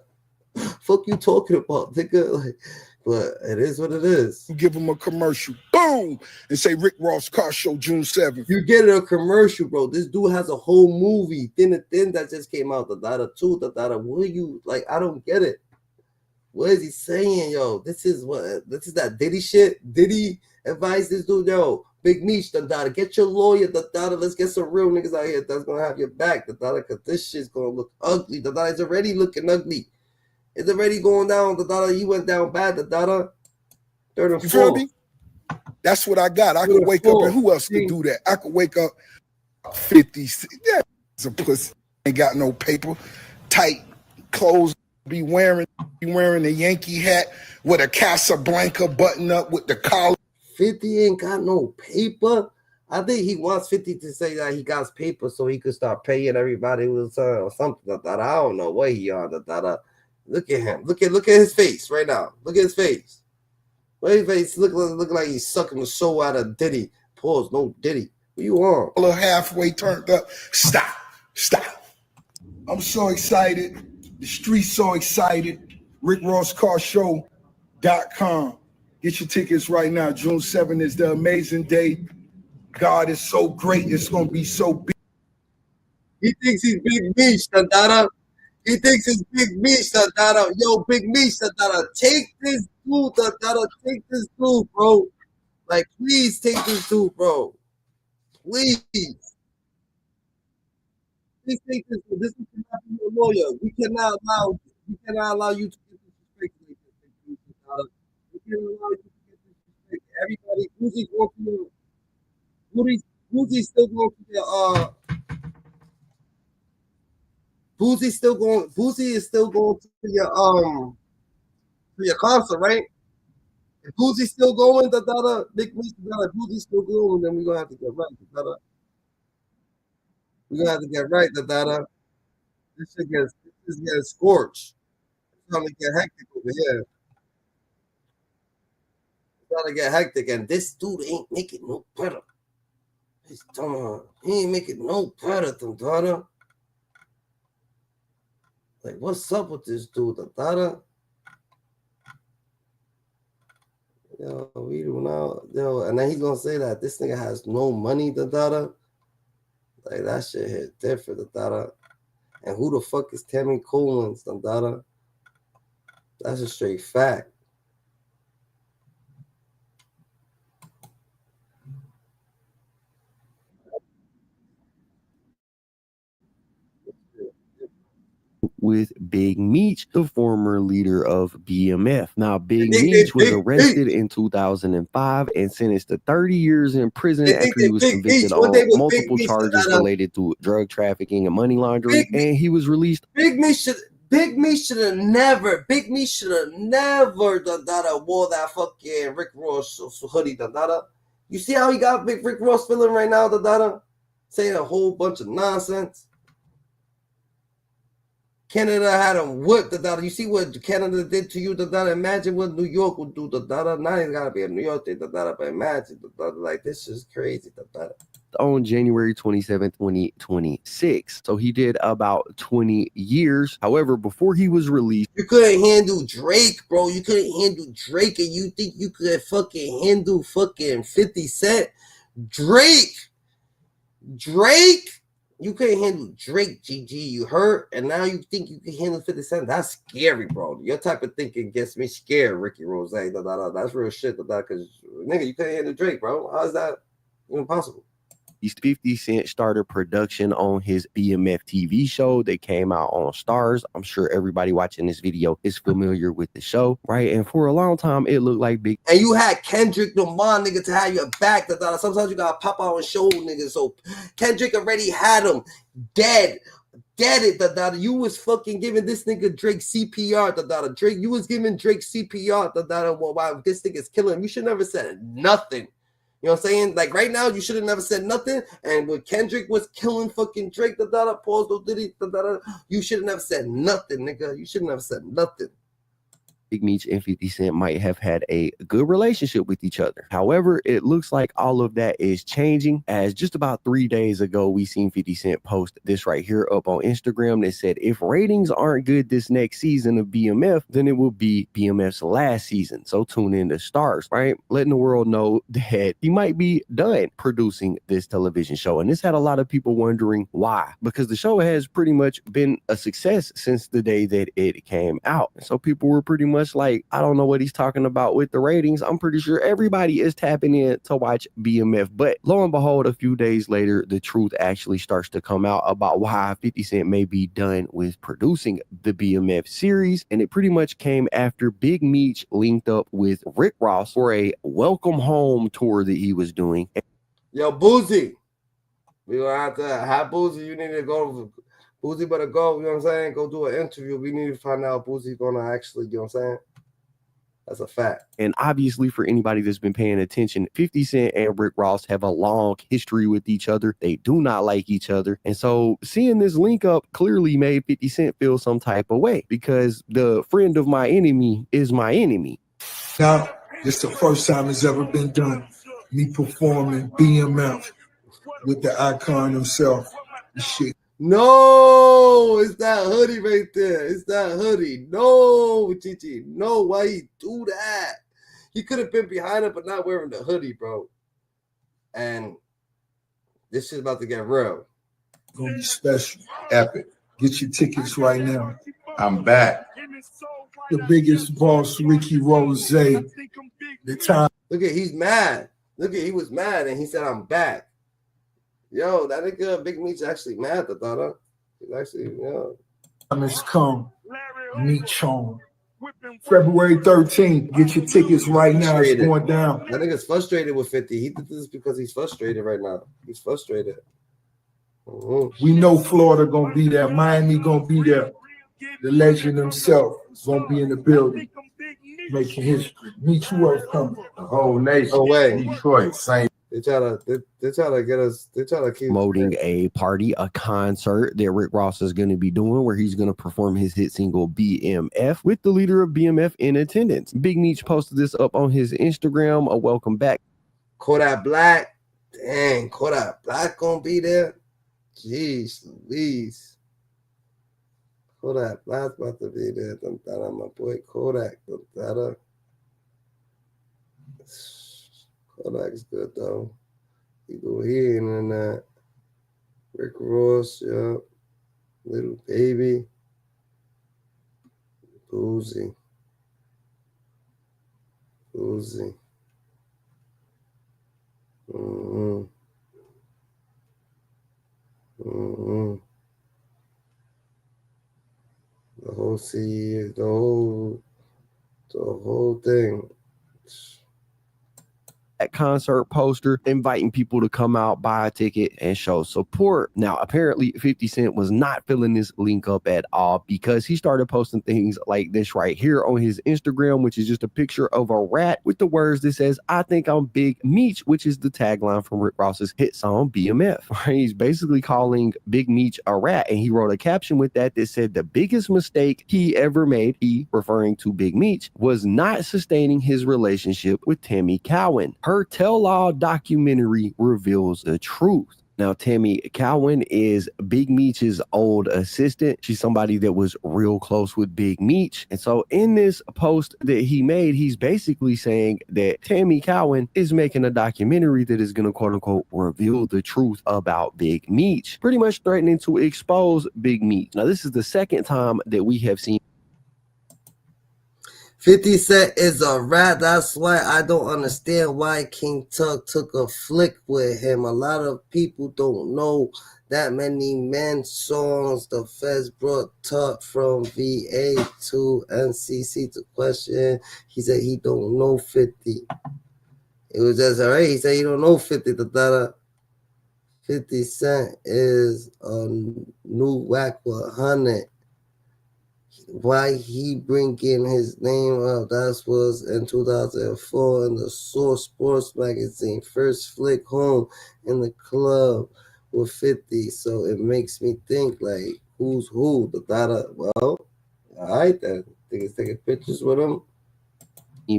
Fuck you talking about, nigga? Like, but it is what it is. You give him a commercial, boom, and say Rick Ross Car Show June 7th. You get a commercial, bro. This dude has a whole movie, Thin that just came out. What are you like? I don't get it. What is he saying, yo? This is that Diddy shit. Diddy advise this dude, yo. Big Meech, get your lawyer, let's get some real niggas out here that's gonna have your back, because this shit's gonna look ugly. It's already looking ugly. It's already going down. You went down bad. Third and you feel fourth. me? That's what I got. I could wake up, and who else could do that? I could wake up 50. Yeah, it's a pussy. Ain't got no paper. Tight clothes. Be wearing a Yankee hat with a Casablanca button up with the collar. 50 ain't got no paper. I think he wants 50 to say that he got paper so he could start paying everybody with or something. I don't know what he on. Look at him. Look at his face right now. Look at his face. His face look like he's sucking the soul out of Diddy. Pause. No Diddy. What you on? A little halfway turned up. Stop. I'm so excited. The street's so excited. RickRossCarShow.com. Get your tickets right now. June 7th is the amazing day. God is so great. It's going to be so big. He thinks he's Big Meech, He thinks it's Big Meech, Yo, Big Meech, take this dude, take this dude, bro. Like, please take this dude, bro. Please. Please take this dude. This is not your lawyer. We cannot allow you to get disrespected. We cannot allow you to get disrespected. Everybody, Uzi's going to Uzi's still going to Boozy still going. Boozy is still going to your concert, right? If Boozy still going, Big Meech, Boozy still going, then we're gonna have to get right. We're gonna have to get right. This shit gets scorched. It's gonna get hectic over here. It's gonna get hectic, and this dude ain't making no better. He's he ain't making no better, daughter. Like, what's up with this dude, daughter? Yo, we do now. Yo, and then he's gonna say that this nigga has no money, daughter. Like, that shit hit different, daughter. And who the fuck is Tammy Cowins, daughter? That's a straight fact. With Big Meech, the former leader of BMF. Now, Big Meech was arrested in 2005 and sentenced to 30 years in prison after he was convicted on multiple charges related to drug trafficking and money laundering, and he was released. Big Meech should have never wore that fucking Rick Ross hoodie, You see how he got Big Rick Ross feeling right now, saying a whole bunch of nonsense. Canada had him whipped, You see what Canada did to you, Imagine what New York would do, Not even gotta be a New York thing, but imagine, Like, this is crazy, On January 27th, 2026. So he did about 20 years. However, before he was released, you couldn't handle Drake, bro. You couldn't handle Drake, and you think you could fucking handle fucking 50 Cent? Drake. You couldn't handle Drake, GG. You hurt, and now you think you can handle 50 Cent. That's scary, bro. Your type of thinking gets me scared, Ricky Rose. That's real shit, because, nigga, you couldn't handle Drake, bro. How is that even possible? 50 Cent started production on his BMF TV show that came out on Stars. I'm sure everybody watching this video is familiar with the show, right? And for a long time, it looked like Big. And you had Kendrick Lamar, nigga, to have your back. Sometimes you gotta pop out and show, nigga. So Kendrick already had him dead. You was fucking giving this nigga Drake CPR, Drake, you was giving Drake CPR, while this nigga's killing him. You should never said nothing. You know what I'm saying? Like, right now, you should have never said nothing. And when Kendrick was killing fucking Drake, you should have never said nothing, nigga. You should have never said nothing. Big Meech and 50 Cent might have had a good relationship with each other. However, it looks like all of that is changing, as just about 3 days ago, we seen 50 Cent post this right here up on Instagram that said, if ratings aren't good this next season of BMF, then it will be BMF's last season. So tune in to Stars, right? Letting the world know that he might be done producing this television show. And this had a lot of people wondering why, because the show has pretty much been a success since the day that it came out. So people were pretty much like, I don't know what he's talking about with the ratings. I'm pretty sure everybody is tapping in to watch BMF. But lo and behold, a few days later, the truth actually starts to come out about why 50 Cent may be done with producing the BMF series. And it pretty much came after Big Meech linked up with Rick Ross for a welcome home tour that he was doing. Yo, Boozy, we gonna have to have Boozy. You need to go. Boozy better go, you know what I'm saying? Go do an interview. We need to find out Boozy's gonna actually, you know what I'm saying? That's a fact. And obviously, for anybody that's been paying attention, 50 Cent and Rick Ross have a long history with each other. They do not like each other. And so seeing this link up clearly made 50 Cent feel some type of way, because the friend of my enemy is my enemy. Now, it's the first time it's ever been done. Me performing BMF with the icon himself. Shit. No, it's that hoodie right there. It's that hoodie. No, Chichi. No, why he do that? He could have been behind it, but not wearing the hoodie, bro. And this shit's about to get real. Gonna be special, epic. Get your tickets right now. I'm back. The biggest boss, Ricky Rose. The time. Look at, he's mad. Look at, he was mad, and he said, "I'm back." Yo, that nigga Big Meech actually mad, the He's actually, yo. Time has come. Meech on. February 13th. Get your tickets right now. It's going down. That nigga's frustrated with 50. He did this because he's frustrated right now. He's frustrated. We know Florida gonna be there. Miami gonna be there. The legend himself is gonna be in the building, making history. Meech, who else coming? The whole nation. No way. Detroit, same. They try to get us. They try to keep promoting a party, a concert that Rick Ross is going to be doing, where he's going to perform his hit single BMF with the leader of BMF in attendance. Big Meech posted this up on his Instagram. A welcome back. Kodak Black, dang, Kodak Black gonna be there. Jeez, Louise. Kodak Black's about to be there. My boy Kodak. Kodak's good though. He go here and that. Rick Ross, yeah. Little Baby. Boozy. Mm-hmm. Mm-hmm. The whole series, the whole thing. That concert poster inviting people to come out, buy a ticket, and show support. Now, apparently 50 Cent was not filling this link up at all, because he started posting things like this right here on his Instagram, which is just a picture of a rat with the words that says, "I think I'm Big Meech," which is the tagline from Rick Ross's hit song BMF. He's basically calling Big Meech a rat, and he wrote a caption with that said the biggest mistake he ever made, he referring to Big Meech, was not sustaining his relationship with Tammy Cowins. Her tell-all documentary reveals the truth. Now, Tammy Cowins is Big Meech's old assistant. She's somebody that was real close with Big Meech. And so in this post that he made, he's basically saying that Tammy Cowins is making a documentary that is going to, quote unquote, reveal the truth about Big Meech, pretty much threatening to expose Big Meech. Now, this is the second time that we have seen 50 Cent is a rat. That's why I don't understand why King Tug took a flick with him. A lot of people don't know that many men songs the feds brought Tug from VA to NCC to question. He said he don't know 50. It was just all right. He said he don't know 50. 50 Cent is a new whack 100. Why he bringing his name up? That was in 2004 in the Source Sports magazine. First flick home in the club with 50. So it makes me think like, who's who? Well, all right then. Think it's taking pictures with him.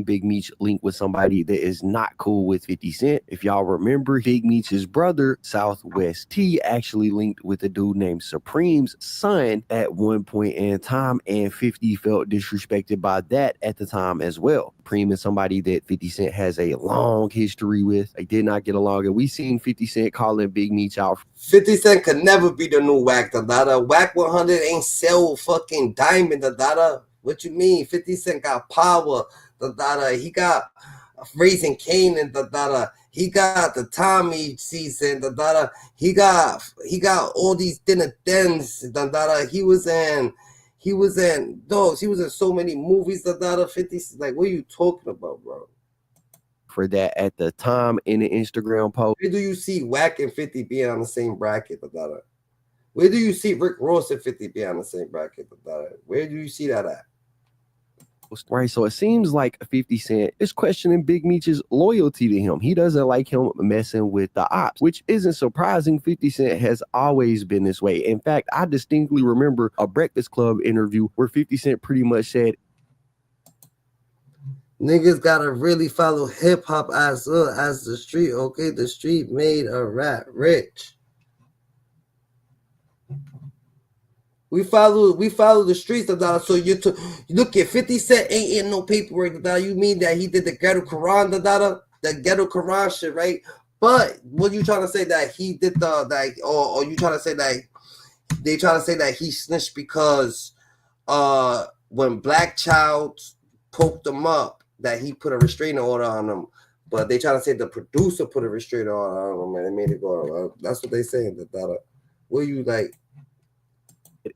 Big Meech linked with somebody that is not cool with 50 Cent. If y'all remember, Big Meech's brother, Southwest T, actually linked with a dude named Supreme's son at one point in time, and 50 felt disrespected by that at the time as well. Supreme is somebody that 50 Cent has a long history with. They did not get along, and we seen 50 Cent calling Big Meech out. 50 Cent could never be the new whack. Whack 100 ain't sell fucking diamond. What you mean? 50 Cent got power. He got Raising Canaan. He got the Tommy season. He got all these dinner dens. He was in dogs. He was in so many movies. 50, like, what are you talking about, bro? For that at the time in the Instagram post. Where do you see Wack and 50 being on the same bracket? Where do you see Rick Ross and 50 being on the same bracket? Where do you see that at? Right, so it seems like 50 Cent is questioning Big Meech's loyalty to him. He doesn't like him messing with the ops, which isn't surprising. 50 Cent has always been this way. In fact, I distinctly remember a Breakfast Club interview where 50 Cent pretty much said, "Niggas gotta really follow hip hop as the street, okay? The street made a rat rich. We follow the streets. So you look at 50 Cent ain't in no paperwork. You mean that he did the ghetto Quran, the ghetto Quran shit, right? But what you trying to say that he did or you trying to say that they trying to say that he snitched because when Black Child poked him up, that he put a restraining order on him. But they trying to say the producer put a restraining order on him and they made it go. That's what they saying. What you like?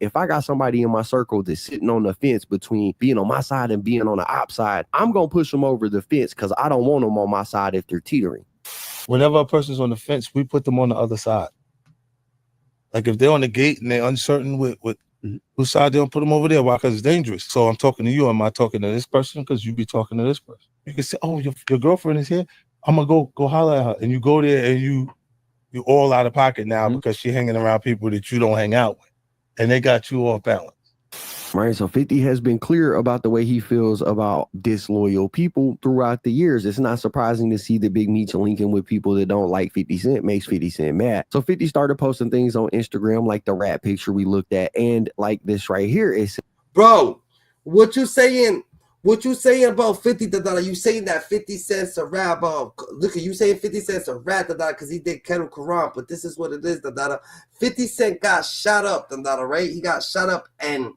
If I got somebody in my circle that's sitting on the fence between being on my side and being on the op side, I'm going to push them over the fence because I don't want them on my side if they're teetering. Whenever a person's on the fence, we put them on the other side. Like if they're on the gate and they're uncertain with whose side they don't put them over there. Why? Because it's dangerous. So I'm talking to you. Am I talking to this person? Because you be talking to this person. You can say, oh, your girlfriend is here. I'm gonna go holler at her. And you go there and you all out of pocket now because she's hanging around people that you don't hang out with. And they got you off balance. Right, so 50 has been clear about the way he feels about disloyal people throughout the years. It's not surprising to see the Big Meech linking with people that don't like 50 Cent makes 50 Cent mad. So 50 started posting things on Instagram like the rat picture we looked at and like this right here. It's bro, what you saying about 50 Dada? You saying that 50 Cent's a rat about, look at you saying 50 Cent's a rat Dada because he did Kettle Quran, but this is what it is Dada. 50 Cent got shot up Dada, right? He got shot up and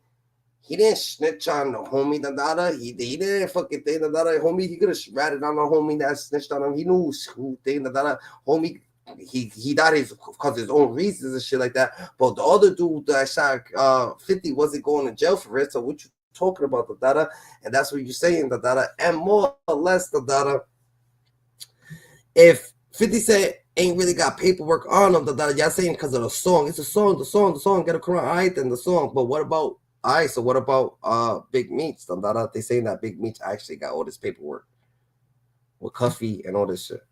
he didn't snitch on the homie Dada. He didn't fucking thing Dada. Homie, he could have ratted on the homie that snitched on him. He knew who thing Dada. Homie, he died because his own reasons and shit like that. But the other dude that shot 50 wasn't going to jail for it. So what you talking about Dada? And that's what you're saying Dada. And more or less Dada, if 50 Cent ain't really got paperwork on him Dada, y'all saying because of the song. It's a song, the song, get a Quran, alright, then the song. But what about so what about Big Meech? They saying that Big Meech actually got all this paperwork with Cuffy and all this shit.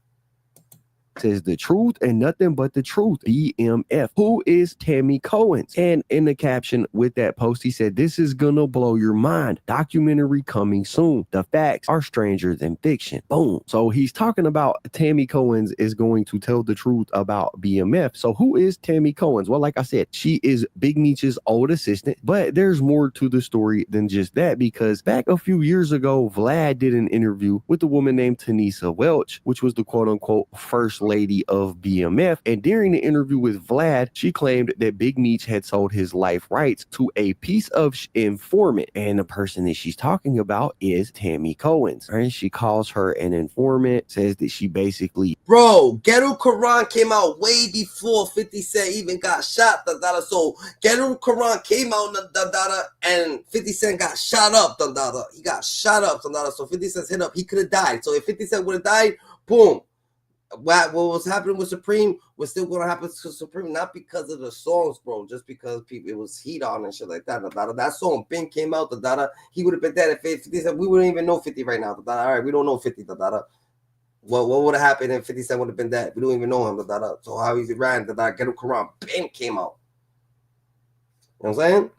Says the truth and nothing but the truth. BMF. Who is Tammy Cowins? And in the caption with that post, he said, this is gonna blow your mind. Documentary coming soon. The facts are stranger than fiction. Boom. So he's talking about Tammy Cowins is going to tell the truth about BMF. So who is Tammy Cowins? Well, like I said, she is Big Meech's old assistant, but there's more to the story than just that because back a few years ago, Vlad did an interview with a woman named Tanisa Welch, which was the quote unquote first lady of BMF. And during the interview with Vlad, she claimed that Big Meech had sold his life rights to a piece of informant. And the person that she's talking about is Tammy Cowins. Right? She calls her an informant, says that she basically... Bro, Ghetto Quran came out way before 50 Cent even got shot, Dada. So Ghetto Quran came out, Dada, and 50 Cent got shot up, Dada. He got shot up, Dada. So 50 Cent's hit up, he could have died. So if 50 Cent would have died, boom. What was happening with Supreme was still going to happen to Supreme, not because of the songs, bro, just because people it was heat on and shit like that. That song Ben came out, he would have been dead if 50 Cent. We wouldn't even know 50 right now. All right, we don't know 50. What would have happened if 50 Cent would have been dead? We don't even know him. So how he ran, Get Him Quran, Ben came out. You know what I'm saying?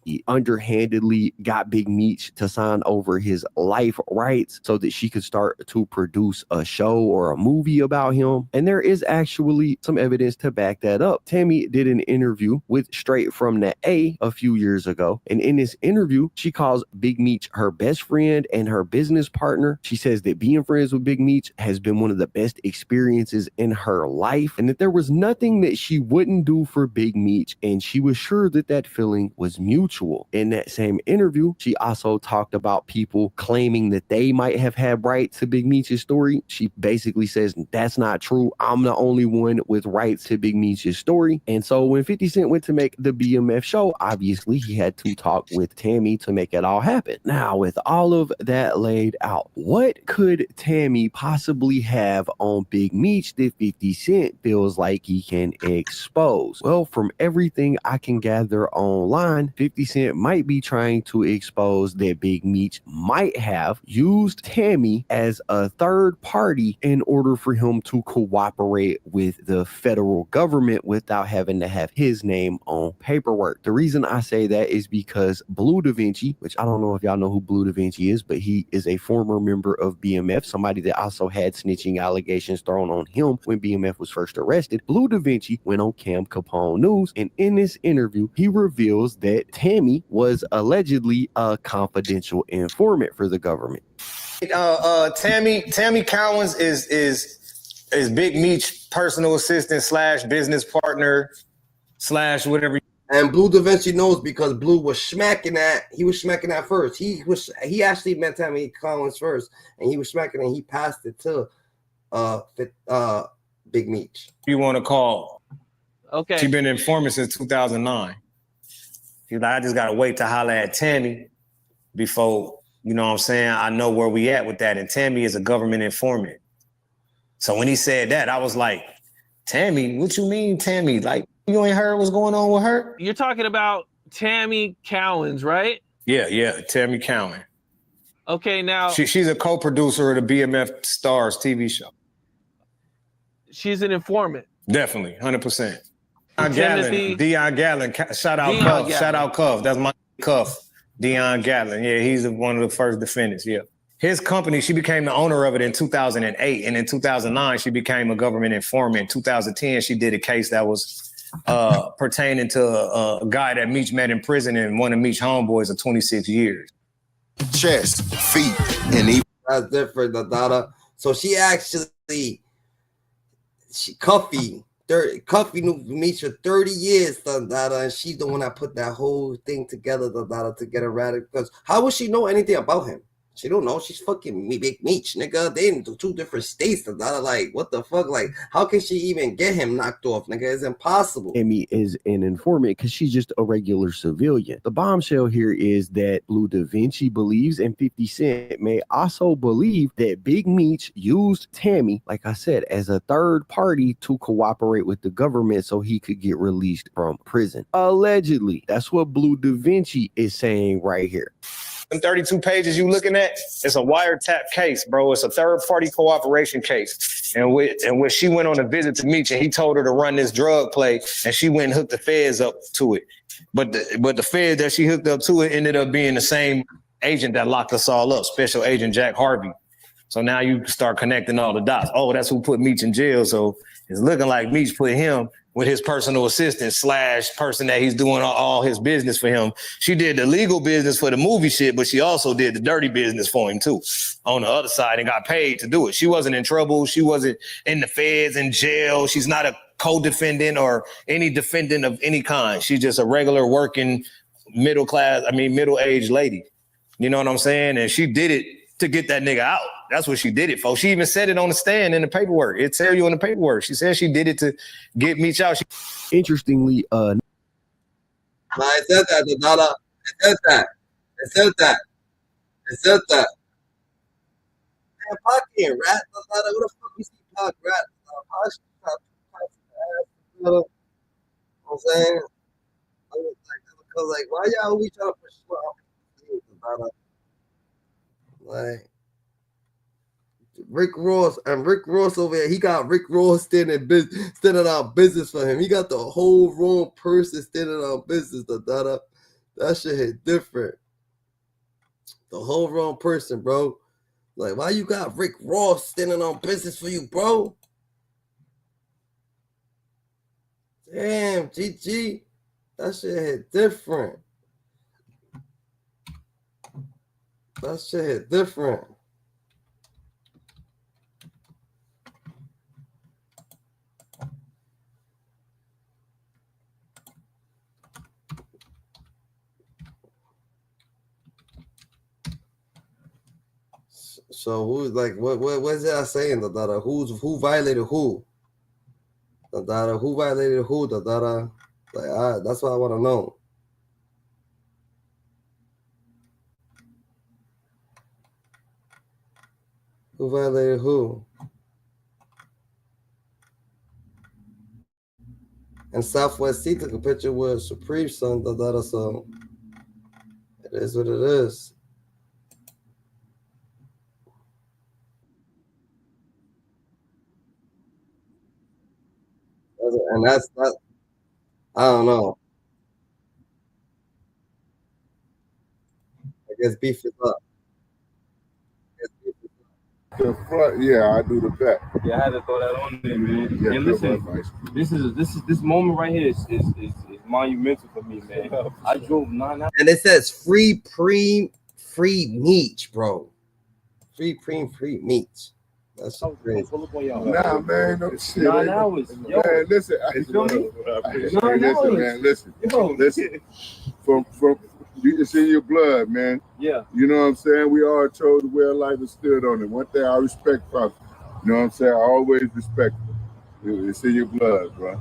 He underhandedly got Big Meech to sign over his life rights so that she could start to produce a show or a movie about him. And there is actually some evidence to back that up. Tammy did an interview with Straight from the A few years ago. And in this interview, she calls Big Meech her best friend and her business partner. She says that being friends with Big Meech has been one of the best experiences in her life and that there was nothing that she wouldn't do for Big Meech. And she was sure that that feeling was mutual. In that same interview, she also talked about people claiming that they might have had rights to Big Meech's story. She basically says, that's not true. I'm the only one with rights to Big Meech's story. And so when 50 Cent went to make the BMF show, obviously he had to talk with Tammy to make it all happen. Now, with all of that laid out, what could Tammy possibly have on Big Meech that 50 Cent feels like he can expose? Well, from everything I can gather online, 50 Cent might be trying to expose that Big Meech might have used Tammy as a third party in order for him to cooperate with the federal government without having to have his name on paperwork. The reason I say that is because Blue Da Vinci, which I don't know if y'all know who Blue Da Vinci is, but he is a former member of BMF, somebody that also had snitching allegations thrown on him when BMF was first arrested. Blue Da Vinci went on Cam Capone News, and in this interview, he reveals that Tammy was allegedly a confidential informant for the government. Tammy Cowins is Big Meech personal assistant / business partner / whatever. And Blue Da Vinci knows because Blue was smacking that. He was smacking that first. He actually met Tammy Cowins first, and he was smacking and he passed it to Big Meech. You want to call? Okay. She been an informant since 2009. He's like, I just gotta wait to holler at Tammy before, you know what I'm saying, I know where we at with that. And Tammy is a government informant. So when he said that, I was like, Tammy, what you mean, Tammy? Like, you ain't heard what's going on with her? You're talking about Tammy Cowins, right? Yeah, Tammy Cowins. Okay, now She's a co-producer of the BMF Stars TV show. She's an informant. Definitely, 100%. Timothy, Dion Gatling, shout out Dion Cuff, Gatling. shout out Cuff. That's my Cuff, Dion Gatling. Yeah, he's one of the first defendants. Yeah, his company. She became the owner of it in 2008, and in 2009 she became a government informant. In 2010, she did a case that was pertaining to a guy that Meech met in prison, and one of Meech homeboys of 26 years. Chest, feet, and even that's different, the daughter. So she actually, Cuffy knew Meech for 30 years, the daughter, and she's the one that put that whole thing together, the daughter, to get erratic. Because how would she know anything about him? She don't know. She's fucking Big Meech, nigga. They in two different states, the daughter. Like, what the fuck? Like, how can she even get him knocked off, nigga? It's impossible. Tammy is an informant because she's just a regular civilian. The bombshell here is that Blue Da Vinci believes, and 50 Cent may also believe, that Big Meech used Tammy, like I said, as a third party to cooperate with the government so he could get released from prison. Allegedly. That's what Blue Da Vinci is saying right here. Them 32 pages you looking at, it's a wiretap case, bro. It's a third-party cooperation case. And when she went on a visit to Meech, and he told her to run this drug play, and she went and hooked the feds up to it. But the feds that she hooked up to it ended up being the same agent that locked us all up, Special Agent Jack Harvey. So now you start connecting all the dots. Oh, that's who put Meech in jail. So it's looking like Meech put him with his personal assistant / person that he's doing all his business for him. She did the legal business for the movie shit, but she also did the dirty business for him too on the other side and got paid to do it. She wasn't in trouble. She wasn't in the feds, in jail. She's not a co-defendant or any defendant of any kind. She's just a regular working middle-aged lady. You know what I'm saying? And she did it to get that nigga out. That's what she did it for. She even said it on the stand in the paperwork. It tells you in the paperwork. She said she did it to get Meech out. Interestingly, I said that, the daughter. It said that. Man, Pac can't rat, the daughter. What the fuck you see Pac rat? You know what I'm saying? I was like, why y'all always trying to push the daughter? Like, Rick Ross over here, he got Rick Ross standing on business for him. He got the whole wrong person standing on business. That shit hit different. The whole wrong person, bro. Like, why you got Rick Ross standing on business for you, bro? Damn, GG. That shit hit different. That shit hit different. So who's like what's that saying? Who violated who? Who violated who? Like that's what I want to know. Who violated who? And Southwest C took a picture with Supreme son. So it is what it is. And that's not, I don't know. I guess beef is up. The front, yeah, I do the back. Yeah, I had to throw that on there, man. Yeah, and listen, this moment right here is monumental for me, man. I drove 9 hours. And it says free Meech, bro. Free Meech. That's so crazy. Nah, man, no shit. 9 hours. Yo, man, listen. Listen. From it's in your blood, man. Yeah. You know what I'm saying? We all chose to wear life and stood on it. One thing I respect, Puff. You know what I'm saying? I always respect him. It's in your blood, bro.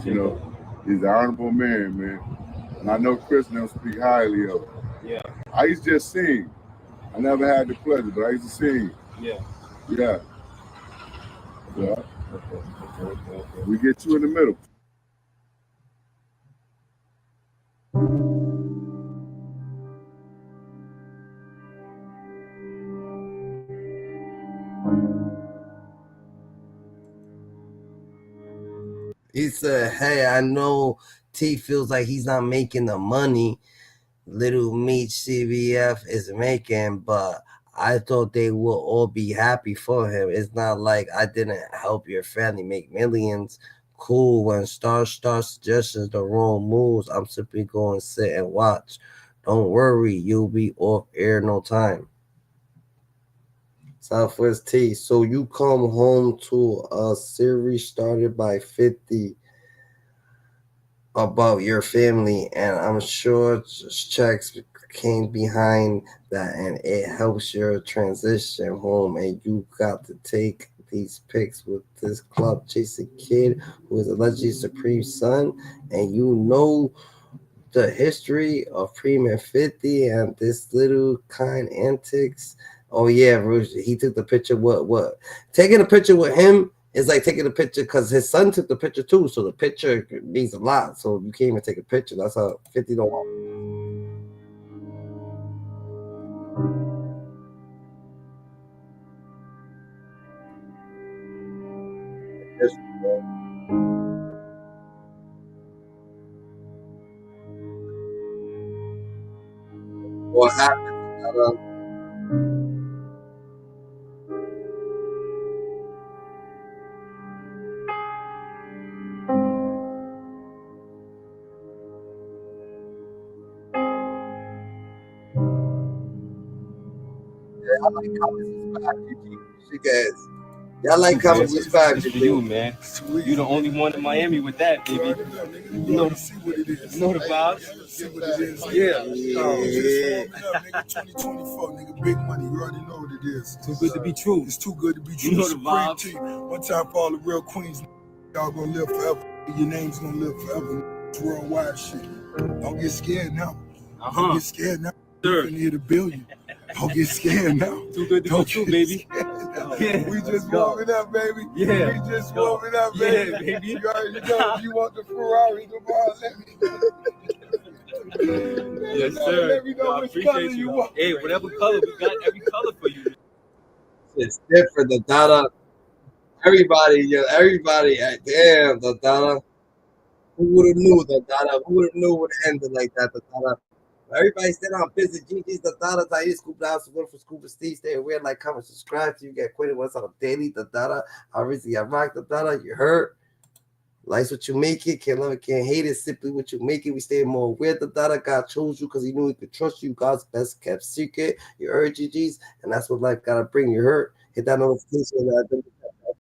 You know, he's an honorable man. And I know Chris don't speak highly of him. Yeah. I used to just sing. I never had the pleasure, but I used to sing. Yeah. Yeah. Yeah. Okay. We get you in the middle. He said, hey, I know T feels like he's not making the money Little Meech CBF is making, but I thought they will all be happy for him. It's not like I didn't help your family make millions. Cool, when Star suggestions the wrong moves, I'm simply going to sit and watch. Don't worry, you'll be off air no time. Southwest T, so you come home to a series started by 50 about your family, and I'm sure checks came behind that, and it helps your transition home, and you got to take these pics with this club chasing kid who is allegedly Supreme's son, and you know the history of Preem and 50 and this little kind antics. Oh yeah, he took the picture. What? Taking a picture with him is like taking a picture because his son took the picture too. So the picture means a lot. So you can't even take a picture. That's how 50 don't want. What happened? I like comments subscribe, you guys. Y'all like comments subscribe. This for you, man. You the only one in Miami with that, baby. You know the vibes. Yeah. Nigga, 2024, nigga, big money. You already know what it is. Too good to be true. It's too good to be true. You know the vibes. One time for all the real queens, y'all gonna live forever. Your name's gonna live forever. It's worldwide shit. Don't get scared now. Don't get scared now. Sure. You can hit $1 billion. Don't get scared now. Too good to be true, baby. Yeah. We just warming up, baby. Yeah. We just warming up, baby. Yeah, baby. You already know if you want the Ferrari tomorrow, let me know. Yes, sir. Let me know I which appreciate color you. you want. Hey, whatever color, we got every color for you. It's different. The Dada. Everybody, damn, the Dada. Who would have knew the Dada? Who would have knew it would have ended like that? The Dada. Everybody stay on busy. GG's the Dada. Thais, Scoop Down, Scoop for Scuba Steve. Stay aware, like, comment, subscribe. So you get acquainted with us on daily. The Dada. Obviously, I rock the Dada. You heard. Life's what you make it. Can't love it, can't hate it. Simply what you make it. We stay more aware. The Dada. God chose you because he knew he could trust you. God's best kept secret. You heard, GG's. And that's what life got to bring. You heard. Hit that notification.